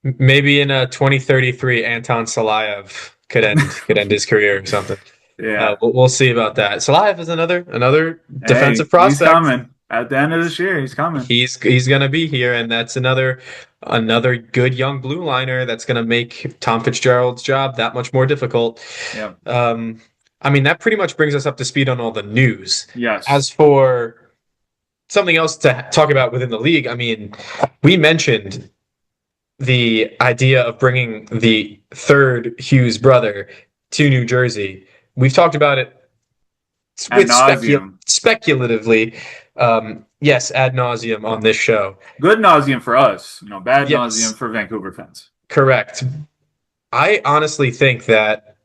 maybe in 2033, Anton Salayev could end his career or something. yeah. We'll see about that. Salayev is another defensive Hey, he's prospect. coming. At the end of this year, he's coming. He's gonna be here, and that's another good young blue liner that's gonna make Tom Fitzgerald's job that much more difficult. Yeah. Um, I mean, that pretty much brings us up to speed on all the news. Yes. As for something else to talk about within the league, I mean, we mentioned the idea of bringing the third Hughes brother to New Jersey. We've talked about it Ad with nauseum. speculatively, yes, ad nauseum on this show. Good nauseum for us. Bad nauseum Yes, for Vancouver fans. correct. I honestly think that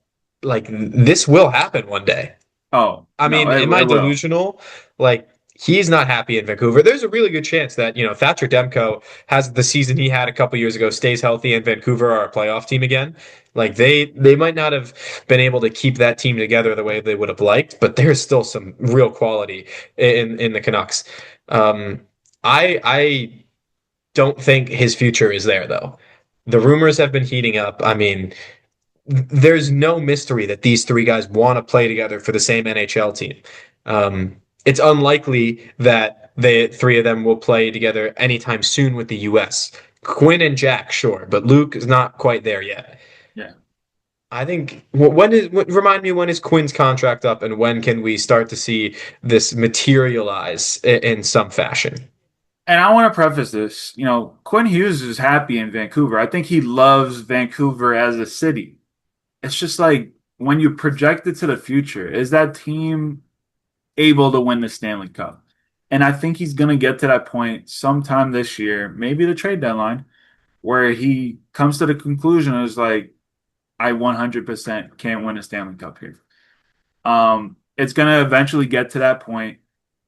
like this will happen one day. Oh, I no, mean, am I it will. delusional? Like he's not happy in Vancouver. There's a really good chance that, Thatcher Demko has the season he had a couple years ago, stays healthy, and Vancouver are a playoff team again. Like they might not have been able to keep that team together the way they would have liked, but there's still some real quality in the Canucks. Um, I don't think his future is there though. The rumors have been heating up. I mean, there's no mystery that these three guys want to play together for the same NHL team. It's unlikely that the three of them will play together anytime soon with the U.S. Quinn and Jack, sure, but Luke is not quite there yet. Yeah. I think remind me when is Quinn's contract up and when can we start to see this materialize in some fashion? And I want to preface this. Quinn Hughes is happy in Vancouver. I think he loves Vancouver as a city. It's just like when you project it to the future, is that team able to win the Stanley Cup? And I think he's going to get to that point sometime this year, maybe the trade deadline, where he comes to the conclusion is like, I 100% can't win a Stanley Cup here. It's going to eventually get to that point.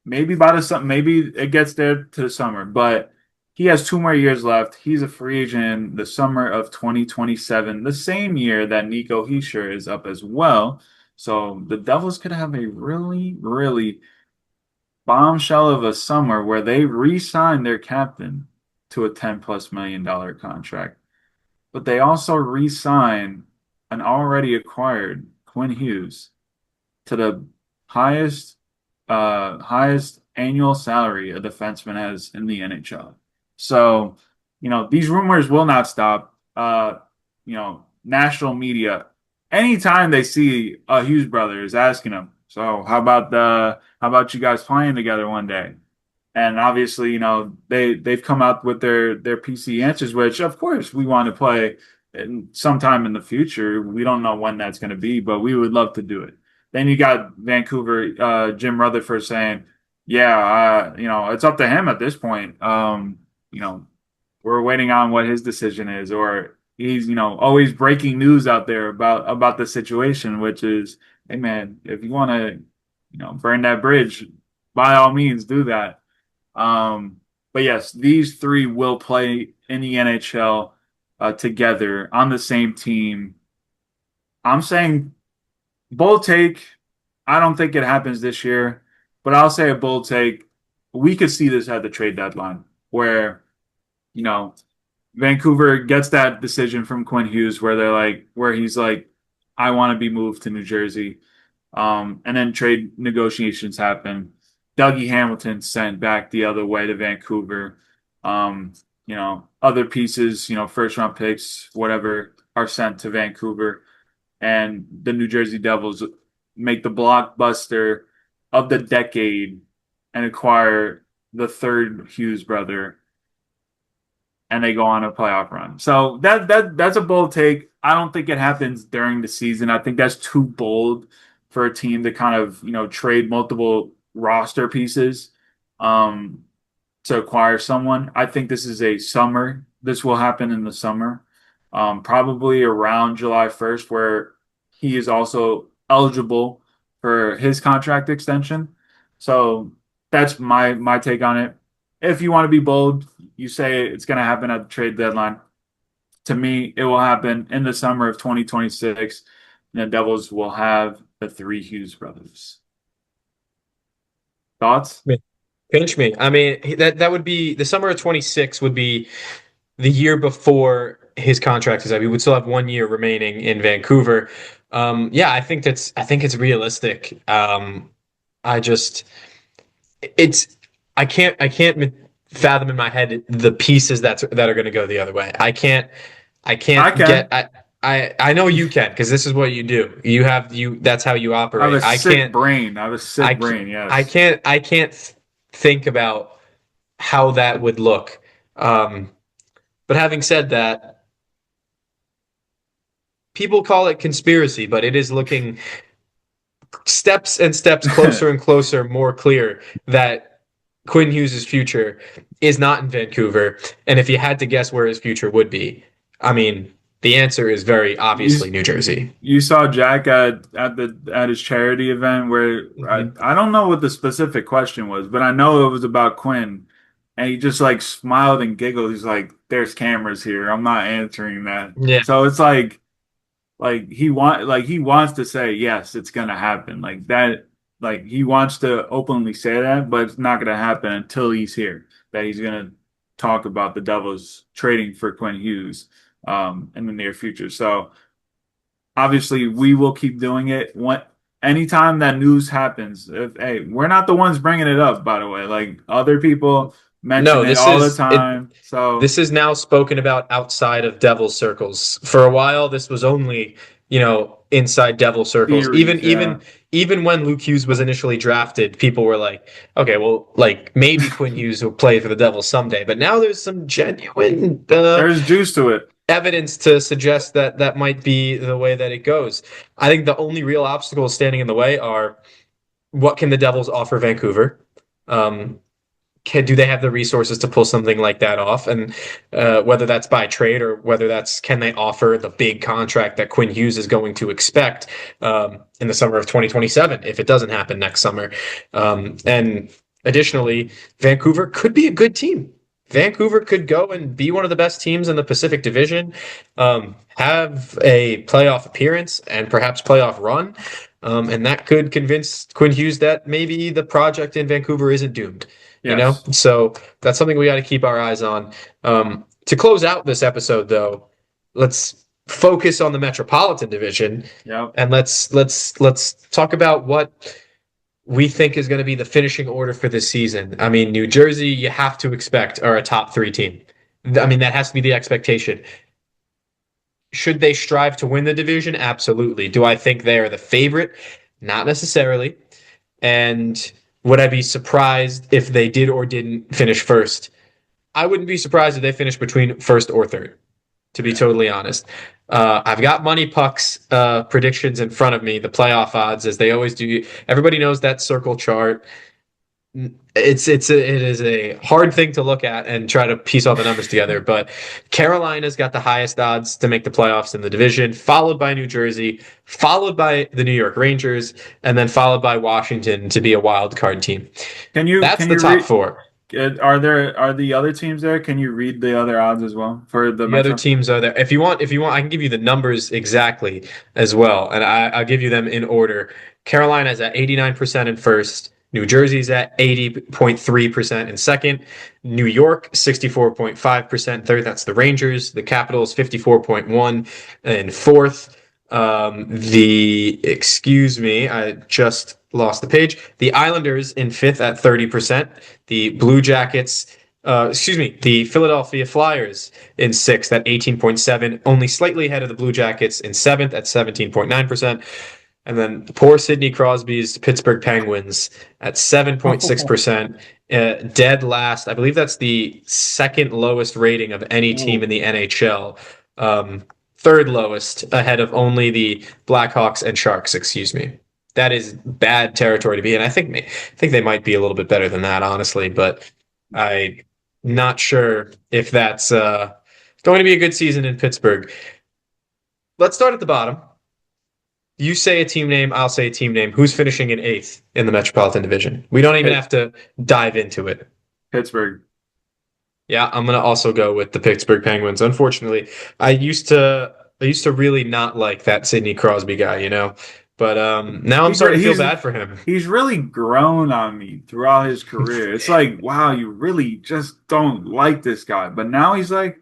Maybe it gets there to the summer, but he has 2 more years left. He's a free agent in the summer of 2027, the same year that Nico Hischier is up as well. So the Devils could have a really, really bombshell of a summer where they re-sign their captain to a $10+ million contract. But they also re-sign an already acquired Quinn Hughes to the highest highest annual salary a defenseman has in the NHL. So, these rumors will not stop. National media, anytime they see a Hughes brother is asking them, so how about you guys playing together one day? And obviously, they've come out with their PC answers, which of course we want to play sometime in the future. We don't know when that's going to be, but we would love to do it. Then you got Vancouver, Jim Rutherford saying, "Yeah, it's up to him at this point. We're waiting on what his decision is." Or he's, always breaking news out there about the situation, which is, "Hey man, if you want to, burn that bridge, by all means do that." But yes, these three will play in the NHL together on the same team. I'm saying bold take. I don't think it happens this year, but I'll say a bold take. We could see this at the trade deadline where, you know, Vancouver gets that decision from Quinn Hughes where he's like, I want to be moved to New Jersey. And then trade negotiations happen. Dougie Hamilton sent back the other way to Vancouver. Um, other pieces, first round picks, whatever, are sent to Vancouver, and the New Jersey Devils make the blockbuster of the decade and acquire the third Hughes brother, and they go on a playoff run. So that's a bold take. I don't think it happens during the season. I think that's too bold for a team to kind of trade multiple roster pieces um, to acquire someone. I think this is a summer. This will happen in the summer, probably around July 1st, where he is also eligible for his contract extension. So that's my take on it. If you want to be bold, you say it's going to happen at the trade deadline. To me, it will happen in the summer of 2026. And the Devils will have the three Hughes brothers. Thoughts? Pinch me. I mean, that would be the summer of 26 would be the year before his contract is up. He would still have 1 year remaining in Vancouver. Yeah, I think it's realistic. I just it's I can't fathom in my head the pieces that are going to go the other way. I I can't get can. I know you can because this is what you do. You that's how you I have operate. a sick brain. I have a I sick can't brain. Yes. I can't think about how that would look. Um, but having said that, people call it conspiracy, but it is looking steps and steps closer and closer, more clear that Quinn Hughes' future is not in Vancouver. And if you had to guess where his future would be, I mean, the answer is very You obviously New Jersey. you saw Jack at his charity event where Mhm. I don't know what the specific question was, but I know it was about Quinn, and he just like smiled and giggled. He's like, "There's cameras here. I'm not answering that." Yeah. So it's like he wants to say yes, it's gonna happen like that. Like he wants to openly say that, but it's not gonna happen until he's here. That he's gonna talk about the Devils trading for Quinn Hughes in the near future. So obviously we will keep doing it. Anytime that news happens, hey, we're not the ones bringing it up, by the way. Like other people mention No, it all the time. So this is now spoken about outside of Devil circles. For a while, this was only, inside Devil circles. theories, yeah. Even when Luke Hughes was initially drafted, people were like, okay, well, like maybe Quinn Hughes will play for the Devils someday. But now there's some genuine There's juice to it. evidence to suggest that that might be the way that it goes. I think the only real obstacles standing in the way are what can the Devils offer Vancouver? Um, do they have the resources to pull something like that off? And whether that's by trade or whether that's can they offer the big contract that Quinn Hughes is going to expect in the summer of 2027 if it doesn't happen next summer. And additionally, Vancouver could be a good team. Vancouver could go and be one of the best teams in the Pacific Division, have a playoff appearance and perhaps playoff run. And that could convince Quinn Hughes that maybe the project in Vancouver isn't doomed. Yes. So that's something we got to keep our eyes on. To close out this episode, though, let's focus on the Metropolitan Division Yep. and let's talk about what we think is going to be the finishing order for this season. I mean, New Jersey, you have to expect are a top three team. I mean, that has to be the expectation. Should they strive to win the division? Absolutely. Do I think they are the favorite? Not necessarily. And would I be surprised if they did or didn't finish first? I wouldn't be surprised if they finished between first or third, to be Yeah. totally honest. I've got Money Puck's predictions in front of me, the playoff odds, as they always do. Everybody knows that circle chart. It is a hard thing to look at and try to piece all the numbers together. But Carolina's got the highest odds to make the playoffs in the division, followed by New Jersey, followed by the New York Rangers, and then followed by Washington to be a wild card team. Can you That's can the you top read? four. Are the other teams there? Can you read the other odds as well for the The other Metro? teams are there. If you want, I can give you the numbers exactly as well, and I'll give you them in order. Carolina's at 89% in first. New Jersey's at 80.3% in second. New York, 64.5% third. That's the Rangers. The Capitals, 54.1 in fourth. Excuse me, I just lost the page. The Islanders in fifth at 30%. The Blue Jackets The Philadelphia Flyers in sixth at 18.7, only slightly ahead of the Blue Jackets in seventh at 17.9%. And then the poor Sidney Crosby's Pittsburgh Penguins at 7.6%, dead last. I believe that's the second lowest rating of any team in Ooh. the NHL. Third lowest, ahead of only the Blackhawks and Sharks, excuse me. That is bad territory to be in. I think they might be a little bit better than that, honestly, but I not sure if that's going to be a good season in Pittsburgh. Let's start at the bottom. You say a team name, I'll say a team name. Who's finishing in eighth in the Metropolitan Division? We don't even Pitt, have to dive into it. Pittsburgh. Yeah, I'm gonna also go with the Pittsburgh Penguins. Unfortunately, I used to really not like that Sidney Crosby guy, but now I'm He's starting re- to feel he's bad for him. he's really grown on me throughout his career. It's like, wow, you really just don't like this guy. But now he's like,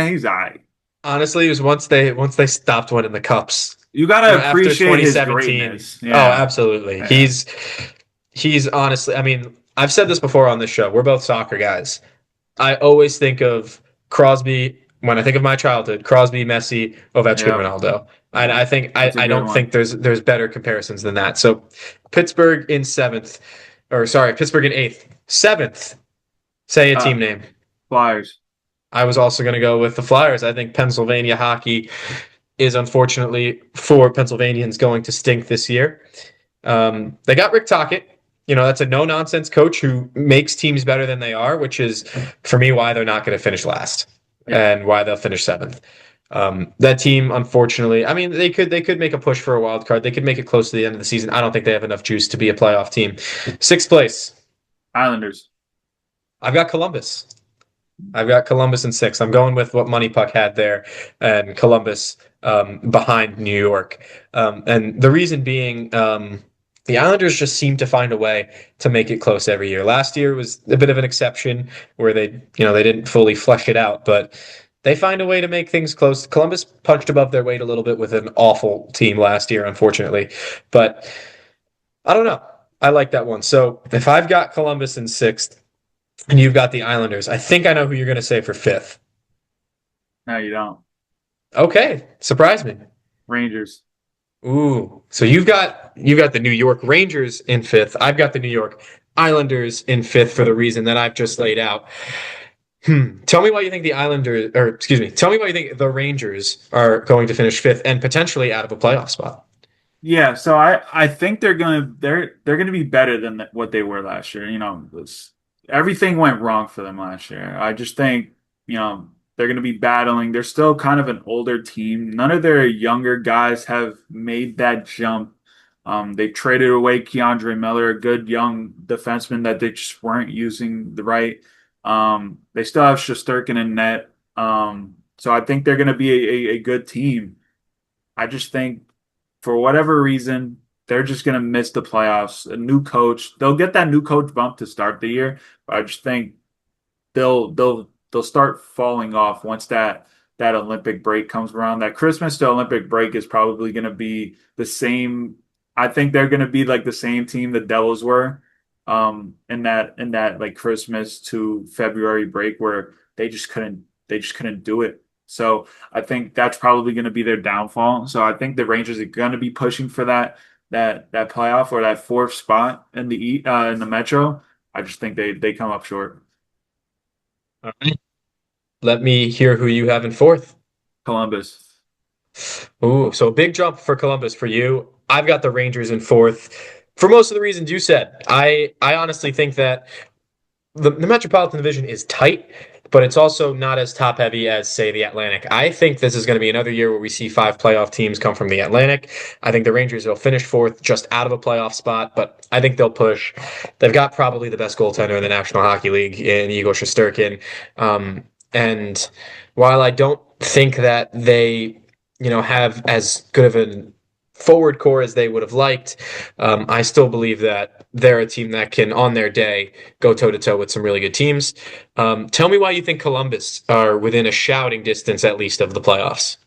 he's all right. Honestly, it was once they stopped winning the cups. You gotta After appreciate his 2017. greatness. Oh, Yeah. absolutely. Yeah. He's honestly, I mean, I've said this before on this show. We're both soccer guys. I always think of Crosby when I think of my childhood, Crosby, Messi, Ovechkin, Yep. Ronaldo. And I think That's a I good don't think one. there's better comparisons than that. So Pittsburgh in seventh, or sorry, Pittsburgh in eighth. Seventh, say a Uh, team name. Flyers. I was also going to go with the Flyers. I think Pennsylvania hockey is unfortunately for Pennsylvanians going to stink this year. They got Rick Tocchet. That's a no-nonsense coach who makes teams better than they are, which is, for me, why they're not going to finish last Yeah. and why they'll finish seventh. That team, unfortunately, I mean, they could make a push for a wild card. They could make it close to the end of the season. I don't think they have enough juice to be a playoff team. Sixth place, Islanders. I've got Columbus. I've got Columbus in six. I'm going with what Money Puck had there and Columbus behind New York. And the reason being, the Islanders just seem to find a way to make it close every year. Last year was a bit of an exception where they didn't fully flesh it out, but they find a way to make things close. Columbus punched above their weight a little bit with an awful team last year, unfortunately. But I don't know. I like that one. So if I've got Columbus in sixth, and you've got the Islanders. I think I know who you're going to say for fifth. No, you don't. Okay, surprise me. Rangers. Ooh, so you've got the New York Rangers in fifth. I've got the New York Islanders in fifth for the reason that I've just laid out. Tell me why you think the Islanders, or excuse me, tell me why you think the Rangers are going to finish fifth and potentially out of a playoff spot. Yeah, so I think they're gonna be better than what they were last year. Everything went wrong for them last year. I just think they're gonna be battling. They're still kind of an older team. None of their younger guys have made that jump. They traded away Keandre Miller, a good young defenseman that they just weren't using the right. They still have Shesterkin in net. So I think they're gonna be a good team. I just think for whatever reason, they're just going to miss the playoffs. A new coach, they'll get that new coach bump to start the year, but I just think they'll start falling off once that Olympic break comes around. That Christmas to Olympic break is probably going to be the same. I think they're going to be like the same team the Devils were in that like Christmas to February break where they just couldn't do it. So I think that's probably going to be their downfall. So I think the Rangers are going to be pushing for that playoff or that fourth spot in the Metro. I just think they come up short. All right. Let me hear who you have in fourth. Columbus. Ooh, so a big jump for Columbus for you. I've got the Rangers in fourth for most of the reasons you said. I honestly think that the Metropolitan Division is tight, but it's also not as top heavy as, say, the Atlantic. I think this is going to be another year where we see five playoff teams come from the Atlantic. I think the Rangers will finish fourth, just out of a playoff spot, but I think they'll push. They've got probably the best goaltender in the National Hockey League in Igor Shesterkin. And while I don't think that they, have as good of a forward core as they would have liked, I still believe that they're a team that can, on their day, go toe to toe with some really good teams. Tell me why you think Columbus are within a shouting distance, at least, of the playoffs.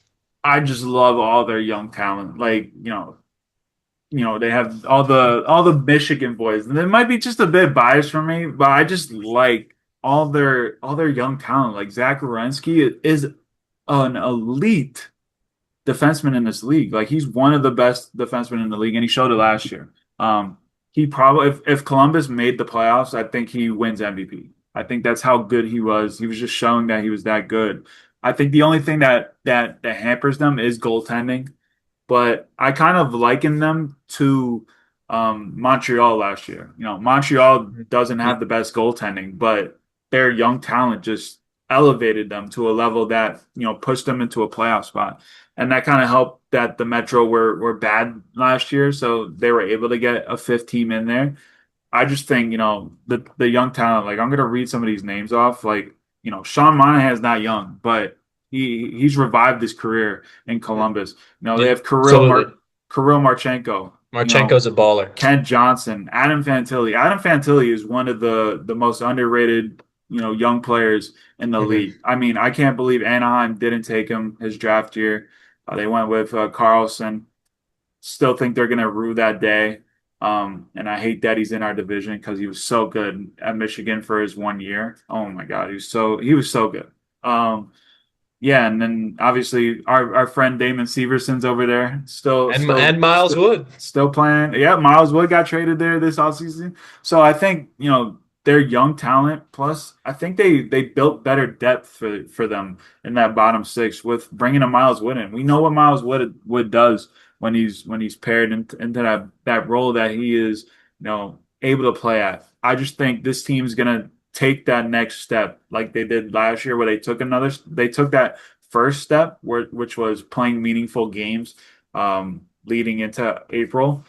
I just love all their young talent. Like, they have all the Michigan boys. And it might be just a bit biased for me, but I just like all their young talent. Like Zach Werenski is an elite defenseman in this league. Like he's one of the best defensemen in the league, and he showed it last year. He probably if Columbus made the playoffs, I think he wins MVP. I think that's how good he was. He was just showing that he was that good. I think the only thing that hampers them is goaltending, but I kind of liken them to Montreal last year. Montreal doesn't have the best goaltending, but their young talent just elevated them to a level that pushed them into a playoff spot, and that kind of helped that the Metro were bad last year, so they were able to get a fifth team in there. I just think the young talent. Like I'm gonna read some of these names off. Like Sean Monahan's not young, but he's revived his career in Columbus. They Yeah, have absolutely. Kirill Marchenko. Marchenko's a baller. Kent Johnson, Adam Fantilli. Adam Fantilli is one of the most underrated young players in the Hmm. league. I mean, I can't believe Anaheim didn't take him his draft year. They went with Carlson. Still think they're gonna rue that day. And I hate that he's in our division because he was so good at Michigan for his 1 year. Oh my God, he was so good. Yeah, and then obviously our friend Damon Severson's over there, still And still Miles still Wood. still playing. Yeah, Miles Wood got traded there this offseason. So I think they're young talent. Plus, I think they built better depth for them in that bottom six with bringing a Miles Wood in. We know what Miles Wood does when he's paired into that role that he is able to play at. I just think this team's gonna take that next step like they did last year where they took that first step which was playing meaningful games leading into April.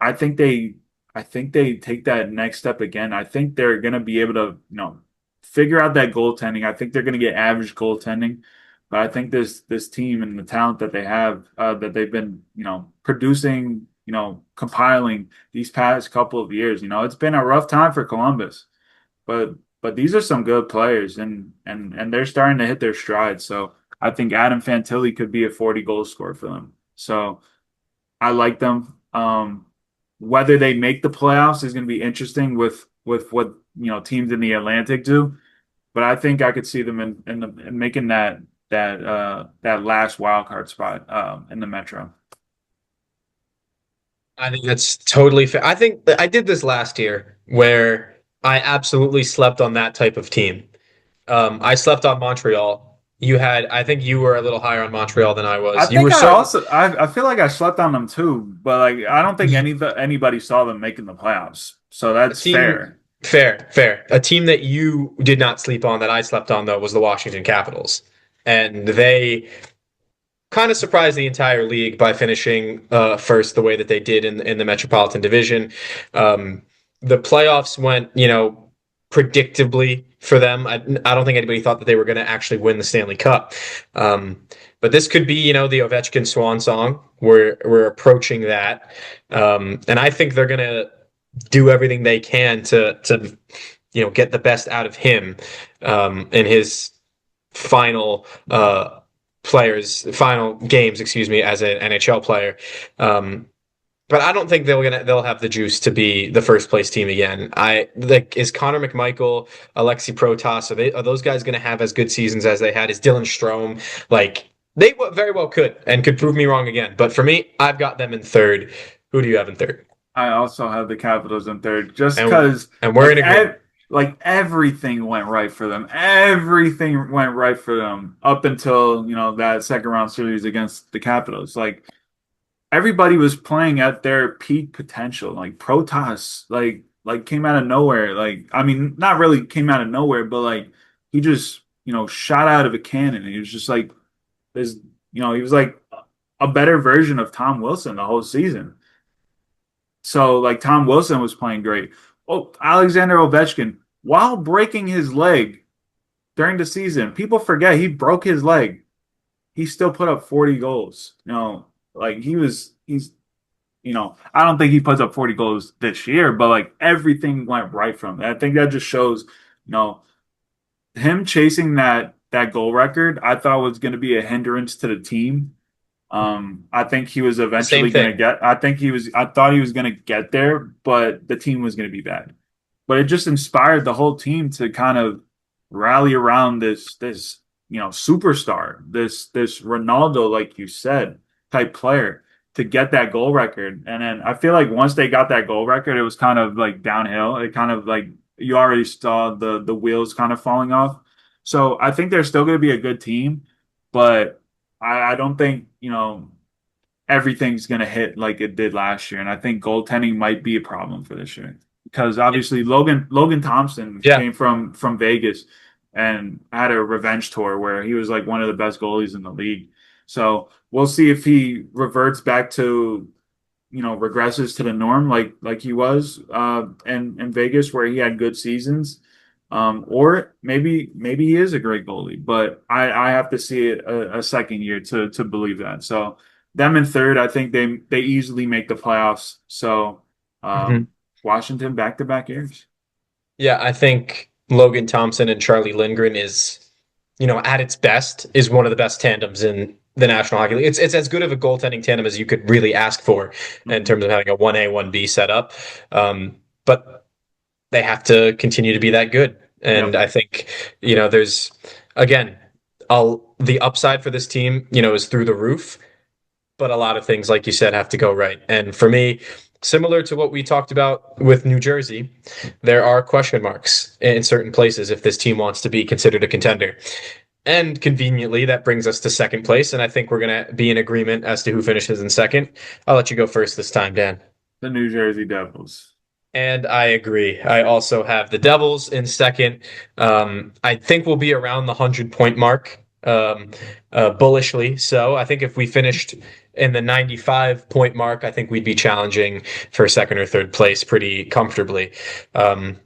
I think they I think they take that next step again. I think they're going to be able to figure out that goaltending. I think they're going to get average goaltending. But I think this team and the talent that they have that they've been producing, compiling these past couple of years, it's been a rough time for Columbus. But but these are some good players, and they're starting to hit their stride. So I think Adam Fantilli could be a 40 goal scorer for them. So I like them. Whether they make the playoffs is going to be interesting with what teams in the Atlantic do. But I think I could see them in making that last wild card spot in the Metro. I think that's totally fair. I think that I did this last year where I absolutely slept on that type of team. I slept on Montreal. I think you were a little higher on Montreal than I I was. You think were I certainly also I feel like I slept on them too, but like I don't think anybody saw them making the playoffs. So a that's team. fair. Fair. A team that you did not sleep on that I slept on though was the Washington Capitals, and they kind of surprised the entire league by finishing first the way that they did in the Metropolitan Division. Um, the playoffs went, predictably for them. I don't think anybody thought that they were going to actually win the Stanley Cup. But this could be, the Ovechkin swan song. We're approaching that, and I think they're going to do everything they can to get the best out of him in his final final games, excuse me, as an NHL player. Um, but I don't think they'll have the juice to be the first place team again. Is Connor McMichael, Alexi Protas, are those guys going to have as good seasons as they had? Is Dylan Strome like they very well could prove me wrong again. But for me, I've got them in third. Who do you have in third? I also have the Capitals in third, just And because and we're in agreement. like everything went right for them. Everything went right for them up until that second round series against the Capitals. Like everybody was playing at their peak potential. Like Protas, like came out of nowhere. Like I mean, not really came out of nowhere, but like he just shot out of a cannon. And he was just like this. He was like a better version of Tom Wilson the whole season. So like Tom Wilson was playing great. Oh, Alexander Ovechkin, while breaking his leg during the season, people forget he broke his leg. He still put up 40 goals. Like I don't think he puts up 40 goals this year, but like everything went right from him. I think that just shows, him chasing that goal record, I thought was going to be a hindrance to the team. I think he was Same eventually going to thing. get. I thought he was going to get there, but the team was going to be bad. But it just inspired the whole team to kind of rally around this superstar, this Ronaldo, like you said, type player to get that goal record. And then I feel like once they got that goal record, it was kind of like downhill. It kind of like you already saw the wheels kind of falling off. So I think they're still going to be a good team, but I don't think, everything's going to hit like it did last year. And I think goaltending might be a problem for this year because obviously Logan Thompson Yeah. came from Vegas and had a revenge tour where he was like one of the best goalies in the league. So we'll see if he reverts back to, regresses to the norm like he was in Vegas where he had good seasons. Or maybe he is a great goalie, but I have to see it a second year to believe that. So them in third, I think they easily make the playoffs. So Mhm. Washington back-to-back years. Yeah, I think Logan Thompson and Charlie Lindgren is, at its best, is one of the best tandems in the National Hockey League. It's as good of a goaltending tandem as you could really ask for in Mhm. terms of having a 1A, 1B setup. But they have to continue to be that good. And Yep. I think, there's, again, the upside for this team, is through the roof. But a lot of things, like you said, have to go right. And for me, similar to what we talked about with New Jersey, there are question marks in certain places if this team wants to be considered a contender. And conveniently, that brings us to second place. And I think we're going to be in agreement as to who finishes in second. I'll let you go first this time, Dan. The New Jersey Devils. And I agree. I also have the Devils in second. I think we'll be around the 100-point mark, bullishly. So I think if we finished in the 95-point mark, I think we'd be challenging for second or third place pretty comfortably. Um,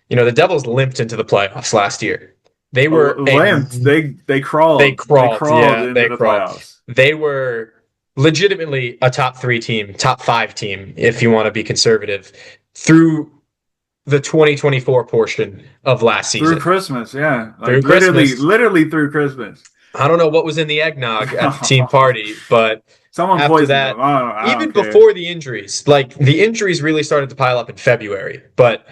the Devils limped into the playoffs last year. They were a Limped. They they crawled. They crawled. crawled Yeah, into they the crawled. playoffs. They were legitimately a top three team, top five team, if you want to be conservative, through the 2024 portion of last Through season. Christmas, yeah. Like Through literally, Christmas, literally through Christmas. I don't know what was in the eggnog at the team party, but Someone after poisoned that, them. I don't even care. before the injuries, like the injuries really started to pile up in February, but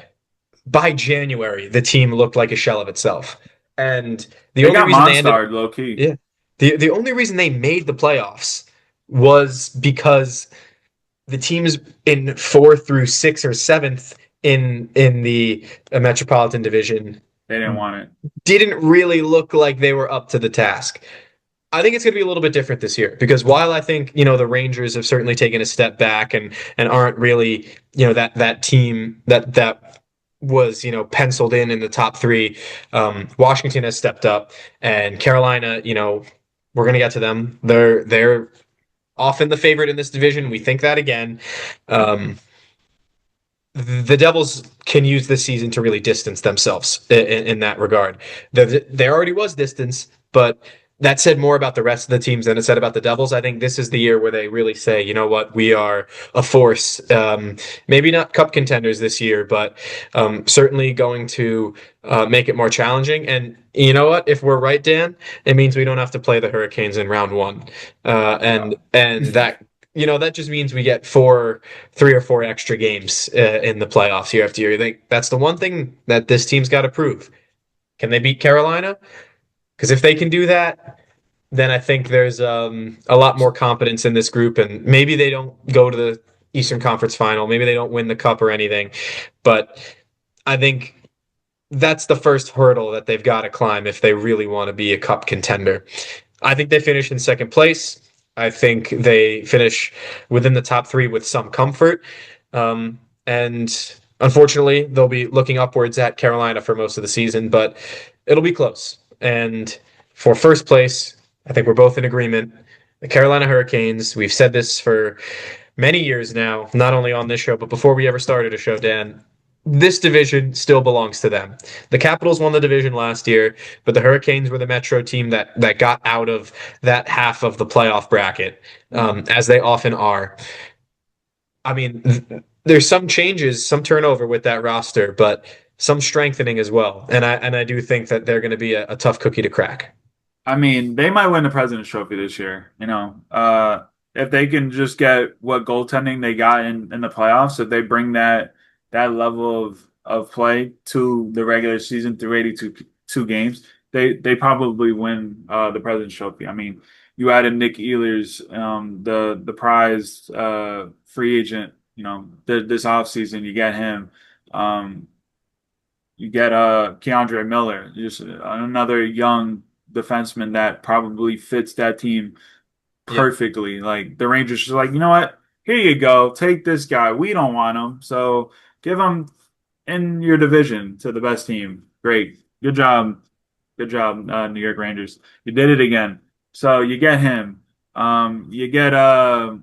by January, the team looked like a shell of itself. And the They only got reason they ended monstered low key. Yeah. The only reason they made the playoffs was because the teams in fourth through sixth or seventh in the Metropolitan Division They didn't want it. didn't really look like they were up to the task. I think it's going to be a little bit different this year because while I think the Rangers have certainly taken a step back and aren't really that team that was penciled in the top three. Washington has stepped up, and Carolina, we're going to get to them. They're often the favorite in this division. We think that again. Um, the Devils can use this season to really distance themselves in that regard. There already was distance, but that said more about the rest of the teams than it said about the Devils. I think this is the year where they really say, you know what, we are a force. Maybe not cup contenders this year, but certainly going to make it more challenging. And you know what? If we're right, Dan, it means we don't have to play the Hurricanes in round one. And No. and that that just means we get 3 or 4 extra games in the playoffs year after year. You think that's the one thing that this team's got to prove. Can they beat Carolina? Because if they can do that, then I think there's a lot more confidence in this group, and maybe they don't go to the Eastern Conference Final. Maybe they don't win the cup or anything, but I think that's the first hurdle that they've got to climb if they really want to be a cup contender. I think they finish in second place. I think they finish within the top three with some comfort. And unfortunately, they'll be looking upwards at Carolina for most of the season, but it'll be close. And for first place, I think we're both in agreement. The Carolina Hurricanes, we've said this for many years now, not only on this show, but before we ever started a show, Dan, this division still belongs to them. The Capitals won the division last year, but the Hurricanes were the Metro team that got out of that half of the playoff bracket, Mhm. as they often are. I mean, there's some changes, some turnover with that roster, but some strengthening as well. And I do think that they're going to be a tough cookie to crack. I mean, they might win the President's Trophy this year. If they can just get what goaltending they got in the playoffs, if they bring that level of play to the regular season through 2 games, they probably win the President's Trophy. I mean, you added Nick Ehlers, the prize free agent, this offseason, you get him. Um, you get Keandre Miller, just another young defenseman that probably fits that team Yeah. perfectly. Like the Rangers just like, you know what? Here you go. Take this guy. We don't want him. So give him in your division to the best team. Great. Good job. Good job, New York Rangers. You did it again. So you get him. You get the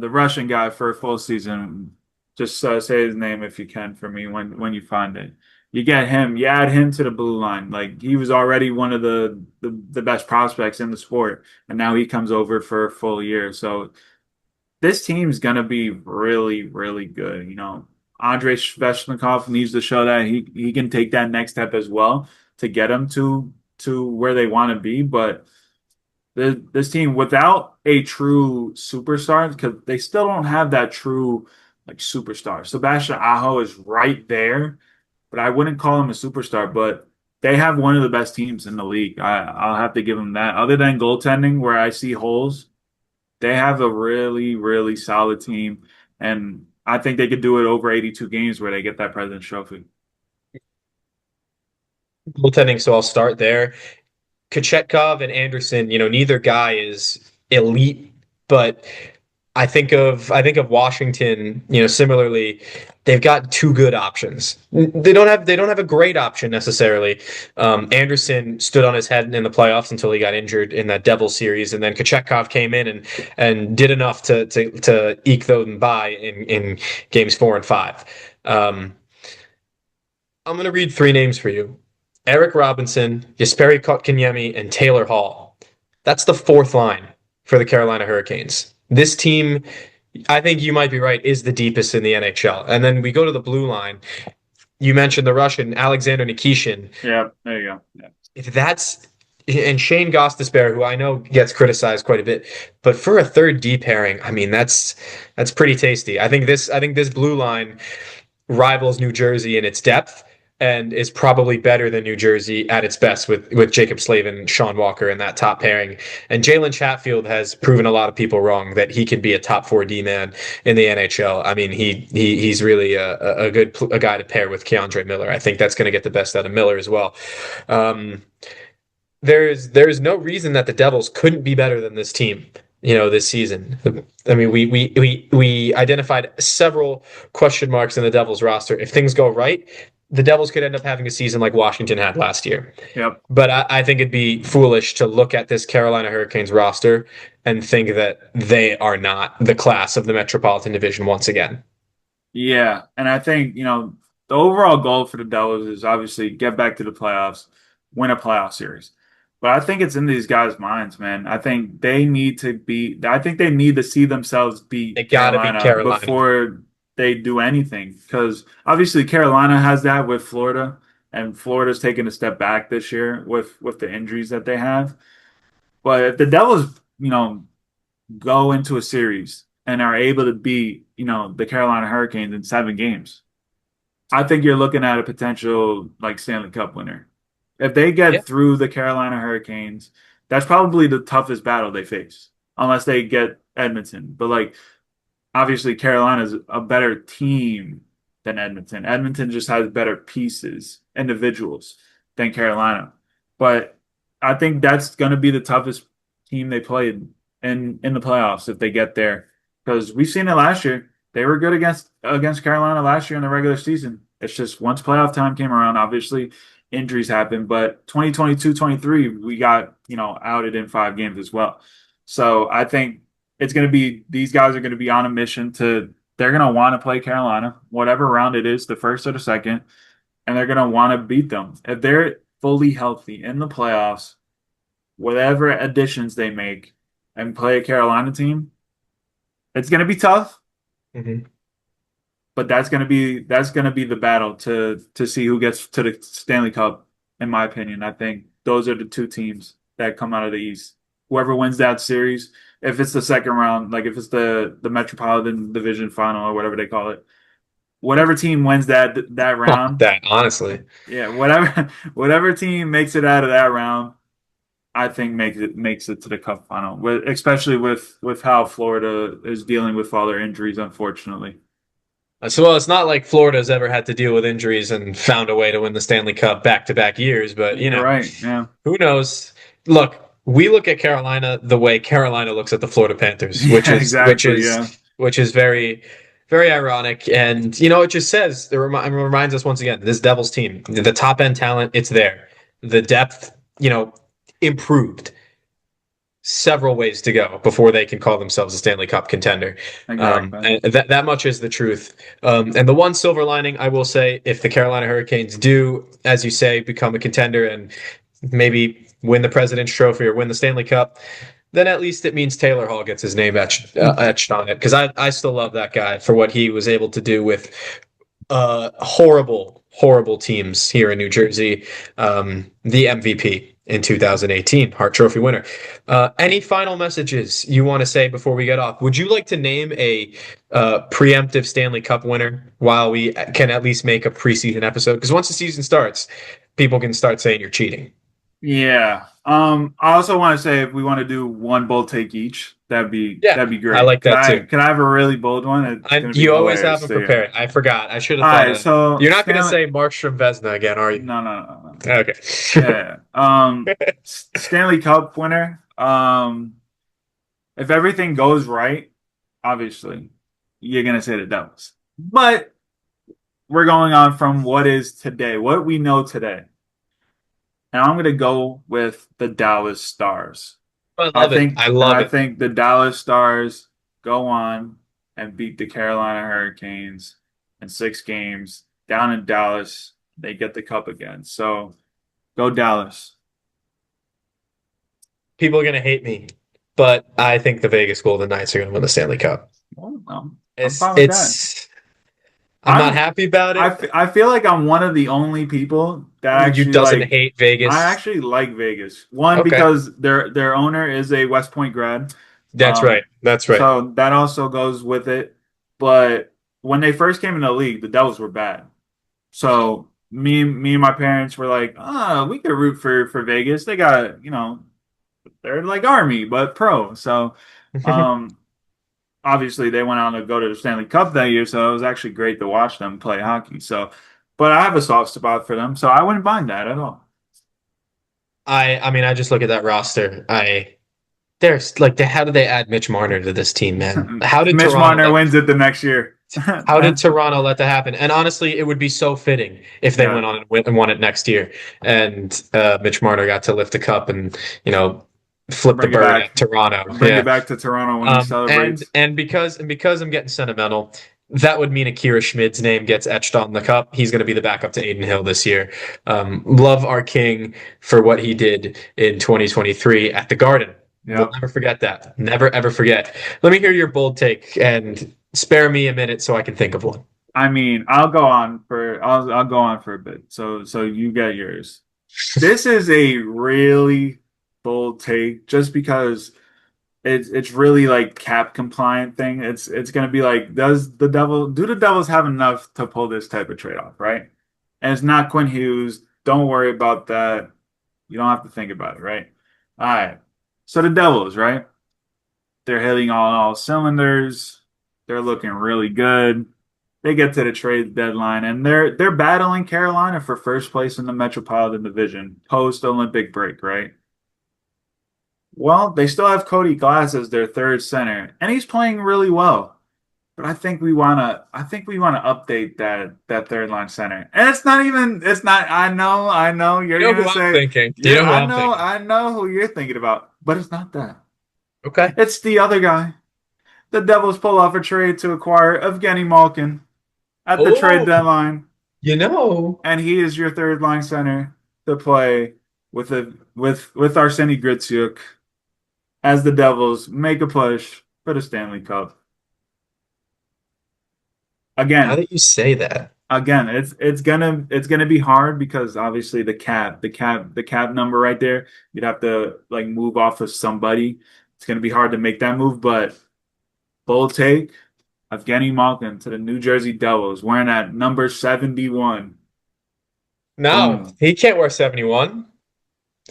Russian guy for a full season. Just say his name if you can for me when you find it. You get him. You add him to the blue line. Like he was already one of the best prospects in the sport, and now he comes over for a full year. So this team's gonna be really, really good. Andrei Svechnikov needs to show that he can take that next step as well to get them to where they want to be. But this team without a true superstar, because they still don't have that true like superstar. Sebastian Aho is right there, but I wouldn't call him a superstar. But they have one of the best teams in the league. I'll have to give them that. Other than goaltending, where I see holes, they have a really, really solid team, and I think they could do it over 82 games where they get that President's Trophy. Goaltending, so I'll start there. Kochetkov and Anderson, neither guy is elite, but I think of Washington, similarly, they've got two good options. They don't have a great option necessarily. Anderson stood on his head in the playoffs until he got injured in that Devil series, and then Kochetkov came in and did enough to eke them by in games 4 and 5. Um, I'm going to read three names for you: Eric Robinson, Jesperi Kotkaniemi, and Taylor Hall. That's the fourth line for the Carolina Hurricanes. This team, I think you might be right, is the deepest in the NHL. And then we go to the blue line. You mentioned the Russian Alexander Nikishin. Yeah, there you go. Yeah. If that's and Shane Gostisbehere, who I know gets criticized quite a bit, but for a third D pairing, I mean that's pretty tasty. I think this blue line rivals New Jersey in its depth and is probably better than New Jersey at its best with Jacob Slavin, Sean Walker, and that top pairing. And Jalen Chatfield has proven a lot of people wrong that he could be a top 4D man in the NHL. I mean, he's really a guy to pair with Keandre Miller. I think that's going to get the best out of Miller as well. Um, there's no reason that the Devils couldn't be better than this team, this season. I mean, we identified several question marks in the Devils roster. If things go right, the Devils could end up having a season like Washington had last year. Yep. But I think it'd be foolish to look at this Carolina Hurricanes roster and think that they are not the class of the Metropolitan Division once again. Yeah, and I think, the overall goal for the Devils is obviously get back to the playoffs, win a playoff series. But I think it's in these guys' minds, man. I think they need to see themselves They beat got to beat Carolina Carolina. before they do anything. Because obviously Carolina has that with Florida, and Florida's taken a step back this year with the injuries that they have. But if the Devils, go into a series and are able to beat, the Carolina Hurricanes in 7 games, I think you're looking at a potential like Stanley Cup winner. If they Yeah. get through the Carolina Hurricanes, that's probably the toughest battle they face, unless they get Edmonton. But like obviously Carolina's a better team than Edmonton. Edmonton just has better pieces, individuals than Carolina. But I think that's going to be the toughest team they played in the playoffs if they get there. Because we've seen it last year. They were good against Carolina last year in the regular season. It's just once playoff time came around, obviously injuries happened. But 2022-23, we got, outed in 5 games as well. So I think it's going to be these guys are going to be on a mission they're going to want to play Carolina, whatever round it is, the first or the second, and they're going to want to beat them. If they're fully healthy in the playoffs, whatever additions they make and play a Carolina team, it's going to be tough, Mhm. but that's going to be the battle to see who gets to the Stanley Cup, in my opinion. I think those are the two teams that come out of the East. Whoever wins that series, if it's the second round, like if it's the Metropolitan Division final or whatever they call it, whatever team wins that round, That honestly. yeah, whatever team makes it out of that round, I think makes it to the Cup final. Especially with how Florida is dealing with all their injuries, unfortunately. So, well, it's not like Florida's ever had to deal with injuries and found a way to win the Stanley Cup back-to-back years, but You're right. Yeah. who knows? Look, we look at Carolina the way Carolina looks at the Florida Panthers, Yeah. Exactly. Yeah. which is very very ironic. And it just says it reminds us once again, this Devils team, the top end talent, it's there. The depth, improved several ways to go before they can call themselves a Stanley Cup contender. Exactly. And that much is the truth. And the one silver lining, I will say, if the Carolina Hurricanes do, as you say, become a contender and maybe win the President's Trophy or win the Stanley Cup, then at least it means Taylor Hall gets his name etched on it. Because I still love that guy for what he was able to do with horrible teams here in New Jersey. The MVP in 2018, Hart Trophy winner. Any final messages you want to say before we get off? Would you like to name a preemptive Stanley Cup winner while we can at least make a preseason episode? Because once the season starts, people can start saying you're cheating. Yeah. I also want to say if we want to do one bold take each, Yeah, that'd be I great. like that too. Can I have a really bold one? It's gonna be You always have hilarious them to hear. prepared. I forgot. I should have All thought right, of. so You're not going to Stanley. say Markstrom Vesna again, are you? No. Okay. Yeah. Stanley Cup winner. If everything goes right, obviously, you're gonna say the Devils. But we're going on from what is today, what we know today. And I'm gonna go with the Dallas Stars. I I love it. think I love I it. think the Dallas Stars go on and beat the Carolina Hurricanes in 6 games down in Dallas. They get the cup again. So go Dallas. People are going to hate me, but I think the Vegas Golden Knights are going to win the Stanley Cup. Well, I'm It's fine with that. it's I'm not I'm happy about it. I feel like I'm one of the only people that You actually doesn't like. hate I Vegas. actually like Vegas. One Okay. because their owner is a West Point grad. That's right. Um, That's right. so that also goes with it. But when they first came in the league, the Devils were bad. So me and my parents were like, we could root for Vegas. They got, they're like Army, but pro. So um obviously they went on to go to the Stanley Cup that year, so it was actually great to watch them play hockey. So but I have a soft spot for them, so I wouldn't mind that at all. I mean, I just look at that roster. There's like, how did they add Mitch Marner to this team, man? Mitch Marner wins it the next year. How did Toronto let that happen? And honestly, it would be so fitting if they Yeah, went on and won it next year, and Mitch Marner got to lift the cup and flip the bring it bird back. at Toronto. Bring it Yeah. back to Toronto when he And celebrates. because I'm getting sentimental, that would mean Akira Schmid's name gets etched on the cup. He's going to be the backup to Aiden Hill this year. Love our king for what he did in 2023 at the Garden. We'll Yep. never forget that. Never ever forget. Let me hear your bold take and spare me a minute so I can think of one. I mean, I'll go on for a bit. So you get yours. This is a really bold take just because it's really like cap compliant thing. It's gonna be like, do the Devils have enough to pull this type of trade off, right? And it's not Quinn Hughes. Don't worry about that. You don't have to think about it, right? All right. So the Devils, right? They're hitting on all cylinders. They're looking really good. They get to the trade deadline and they're battling Carolina for first place in the Metropolitan Division post Olympic break, right? Well, they still have Cody Glass as their third center, and he's playing really well. But I think we wanna update that third line center. And it's not I know you're You know gonna who I'm say thinking? Do you know who I'm thinking? I know who you're thinking about, but it's not that. Okay. It's the other guy. The Devils pull off a trade to acquire Evgeny Malkin at the trade Oh, deadline, you know. and he is your third line center to play with Arseny Gritsyuk as the Devils make a push for the Stanley Cup. Now Again, that you say that, it's gonna be hard because obviously the cap number right there, you'd have to like move off of somebody. It's gonna be hard to make that move, but bold take. Evgeny Malkin to the New Jersey Devils, wearing that number 71. No, Boom. he can't wear 71.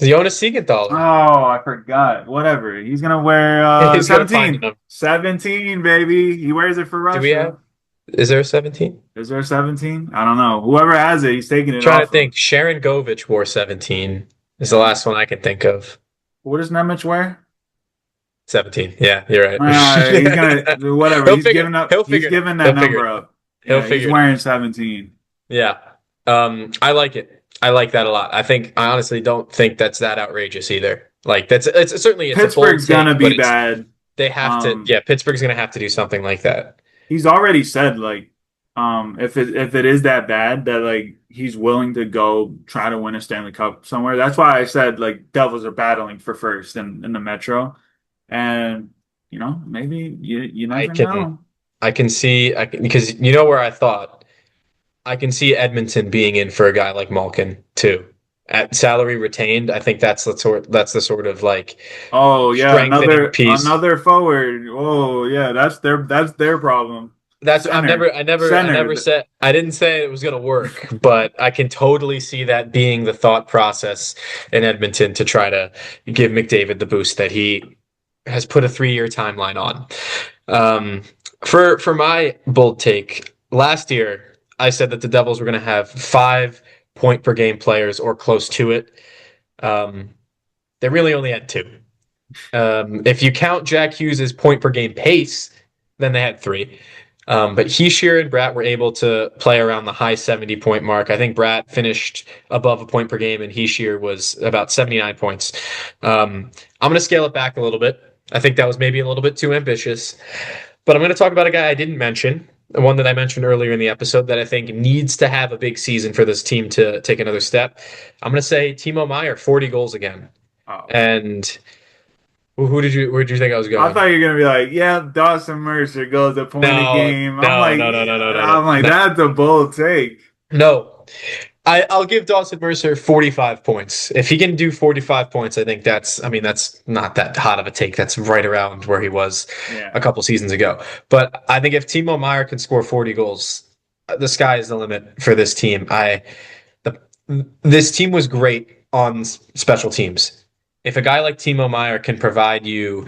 Jonas Oh, Siegenthaler. I forgot. Whatever. He's gonna wear He's gonna find a 17. number. 17, baby. He wears it for Do we have? Russia. Is there a 17? Is there 17? I don't know. Whoever has it, he's taking it Trying to off of. think. Sharon Govich wore 17. Is the last one I can think of. What does Nemec wear? 17. Yeah, you're right. He's gonna whatever. He'll figure. He'll He's figure it out. giving that He'll figure it number out. up. He'll Yeah, he's figure it out. wearing 17. Yeah. I like it. I like that a lot. I honestly don't think that's that outrageous either. Like it's certainly it's a bold Pittsburgh's gonna take, but be it's bad. they have to Um, yeah, Pittsburgh's gonna have to do something like that. he's already said like if it is that bad that like he's willing to go try to win a Stanley Cup somewhere. That's why I said like Devils are battling for first in the Metro. And maybe you I never can know. because you know where I thought I can see Edmonton being in for a guy like Malkin too. At salary retained, I think that's the sort of like Oh yeah, strengthening piece. another forward. Oh yeah, that's their problem. That's Center. I never Center. said I didn't say it was going to work, but I can totally see that being the thought process in Edmonton to try to give McDavid the boost that he has put a 3-year timeline on. Um, for my bold take, last year I said that the Devils were going to have 5 point per game players or close to it. Um, they really only had two. If you count Jack Hughes' point per game pace, then they had three. But Heishier and Bratt were able to play around the high 70 point mark. I think Bratt finished above a point per game, and Heishier was about 79 points. I'm going to scale it back a little bit. I think that was maybe a little bit too ambitious. But I'm going to talk about a guy I didn't mention, the one that I mentioned earlier in the episode that I think needs to have a big season for this team to take another step. I'm going to say Timo Meier, 40 goals again. Oh. And where did you think I was I going? thought you were gonna be like, yeah, Dawson Mercer goes a point a No, game. I'm no, like, no, no, no, no, no, no, I'm like, no. that's a bold take. No. I'll give Dawson Mercer 45 points. If he can do 45 points, I think that's not that hot of a take. That's right around where he was Yeah. a couple seasons ago. But I think if Timo Meier can score 40 goals, the sky is the limit for this team. The, this team was great on special teams. If a guy like Timo Meier can provide you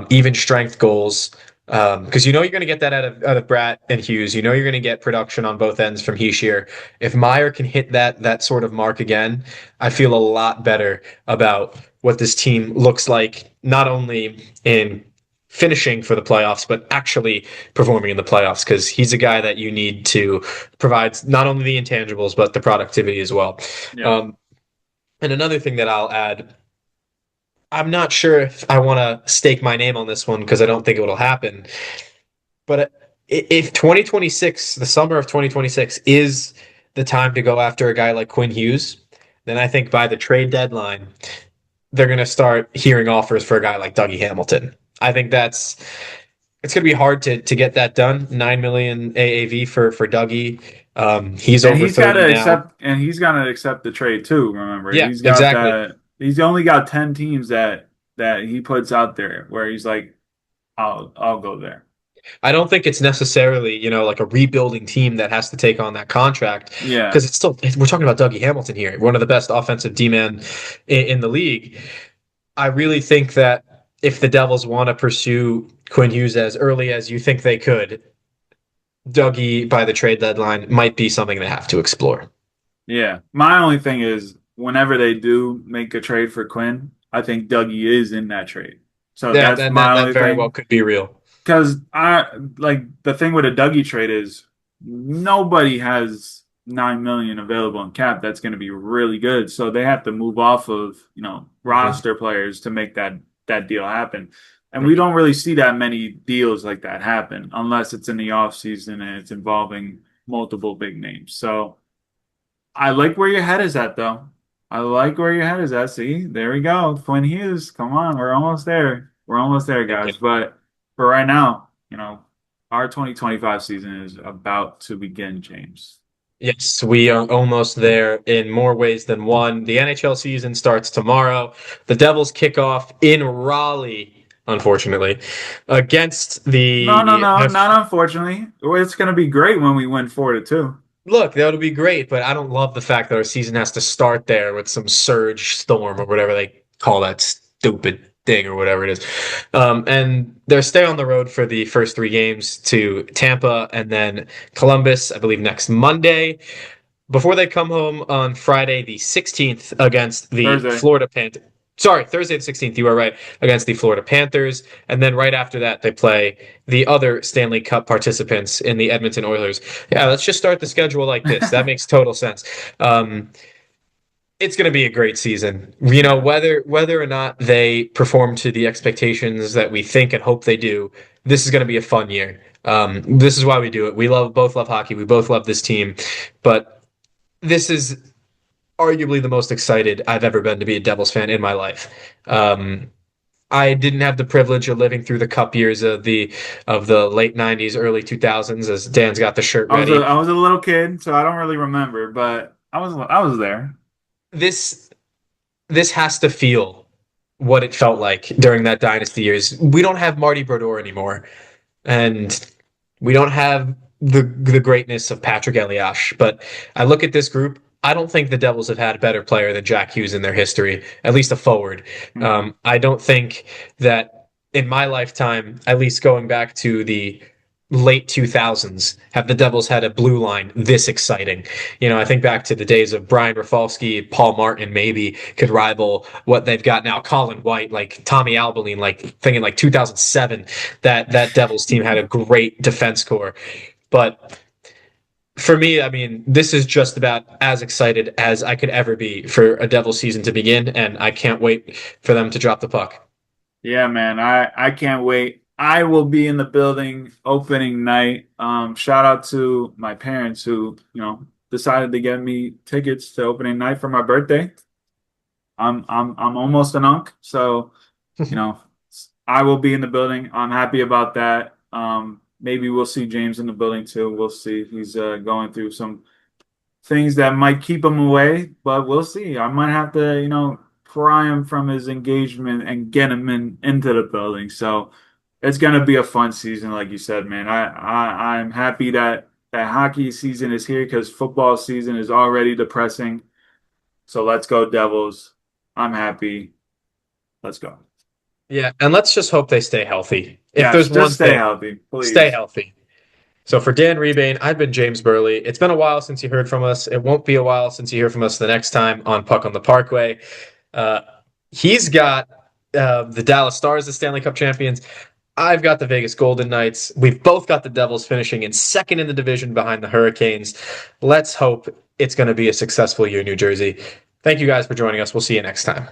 even strength goals, because you know you're going to get that out of Bratt and Hughes. You know you're going to get production on both ends from Heishier. If Meyer can hit that sort of mark again, I feel a lot better about what this team looks like, not only in finishing for the playoffs, but actually performing in the playoffs, because he's a guy that you need to provide not only the intangibles, but the productivity as well. Yeah. Um, and another thing that I'll add, I'm not sure if I want to stake my name on this one because I don't think it will happen. But if 2026, the summer of 2026, is the time to go after a guy like Quinn Hughes, then I think by the trade deadline, they're going to start hearing offers for a guy like Dougie Hamilton. I think it's going to be hard to get that done. 9 million AAV for Dougie. He's And over he's got 30 to now. accept the trade too. Remember, Yeah, he's got exactly. that. He's only got 10 teams that he puts out there where he's like, I'll go there. I don't think it's necessarily, like a rebuilding team that has to take on that contract Yeah. because we're talking about Dougie Hamilton here, one of the best offensive D-men in the league. I really think that if the Devils want to pursue Quinn Hughes as early as you think they could, Dougie by the trade deadline might be something they have to explore. Yeah. My only thing is whenever they do make a trade for Quinn, I think Dougie is in that trade. So Yeah, that's my that only very well thing. could be real. Because I like the thing with a Dougie trade is nobody has 9 million available in cap that's going to be really good. So they have to move off of Mhm. roster players to make that deal happen. And we don't really see that many deals like that happen unless it's in the off season and it's involving multiple big names. So I like where your head is at, though. I like where your head is at. See, there we go. Quinn Hughes, come on, we're almost there. We're almost there, guys. But for right now, our 2025 season is about to begin, James. Yes, we are almost there in more ways than one. The NHL season starts tomorrow. The Devils kick off in Raleigh unfortunately, against No, no, the no, not unfortunately. It's going to be great when we win 4-2. Look, that would be great, but I don't love the fact that our season has to start there with some surge storm or whatever they call that stupid thing or whatever it is. And they're stay on the road for the first three games to Tampa and then Columbus, I believe, next Monday before they come home on Friday the 16th against the Thursday. Florida Panthers. Sorry, Thursday the 16th, you are right, against the Florida Panthers. And then right after that, they play the other Stanley Cup participants in the Edmonton Oilers. Yeah, let's just start the schedule like this. That makes total sense. Um, it's going to be a great season. You know, Yeah. whether or not they perform to the expectations that we think and hope they do, this is going to be a fun year. This is why we do it. We both love hockey. We both love this team, but this is arguably the most excited I've ever been to be a Devils fan in my life. Um, I didn't have the privilege of living through the Cup years of the late '90s, early 2000s, as Dan's got the shirt ready. I was a little kid, so I don't really remember, but I was there. This this has to feel what it felt like during that dynasty years. We don't have Marty Brodeur anymore, and we don't have the greatness of Patrick Elias. But I look at this group. I don't think the Devils have had a better player than Jack Hughes in their history, at least a forward. Mhm. I don't think that in my lifetime, at least going back to the late 2000s, have the Devils had a blue line this exciting. You know, I think back to the days of Brian Rafalski, Paul Martin maybe could rival what they've got now. Colin White, like Tommy Alberline, like thinking like 2007, that Devils team had a great defense core. But for me, I mean, this is just about as excited as I could ever be for a Devils season to begin, and I can't wait for them to drop the puck. Yeah, man, I can't wait. I will be in the building opening night. Shout out to my parents who, decided to get me tickets to opening night for my birthday. I'm almost an unk, so you know, I will be in the building. I'm happy about that. Maybe we'll see James in the building too. We'll see. He's going through some things that might keep him away, but we'll see. I might have to, pry him from his engagement and get him into the building. So it's gonna be a fun season, like you said, man. I'm happy that hockey season is here because football season is already depressing. So let's go Devils. I'm happy. Let's go. Yeah, and let's just hope they stay healthy. If Yes, there's just one stay thing, healthy, stay please. healthy. So for Dan Rebane, I've been James Burley. It's been a while since you heard from us. It won't be a while since you hear from us the next time on Puck on the Parkway. Uh, he's got the Dallas Stars, the Stanley Cup champions. I've got the Vegas Golden Knights. We've both got the Devils finishing in second in the division behind the Hurricanes. Let's hope it's going to be a successful year, New Jersey. Thank you guys for joining us. We'll see you next time.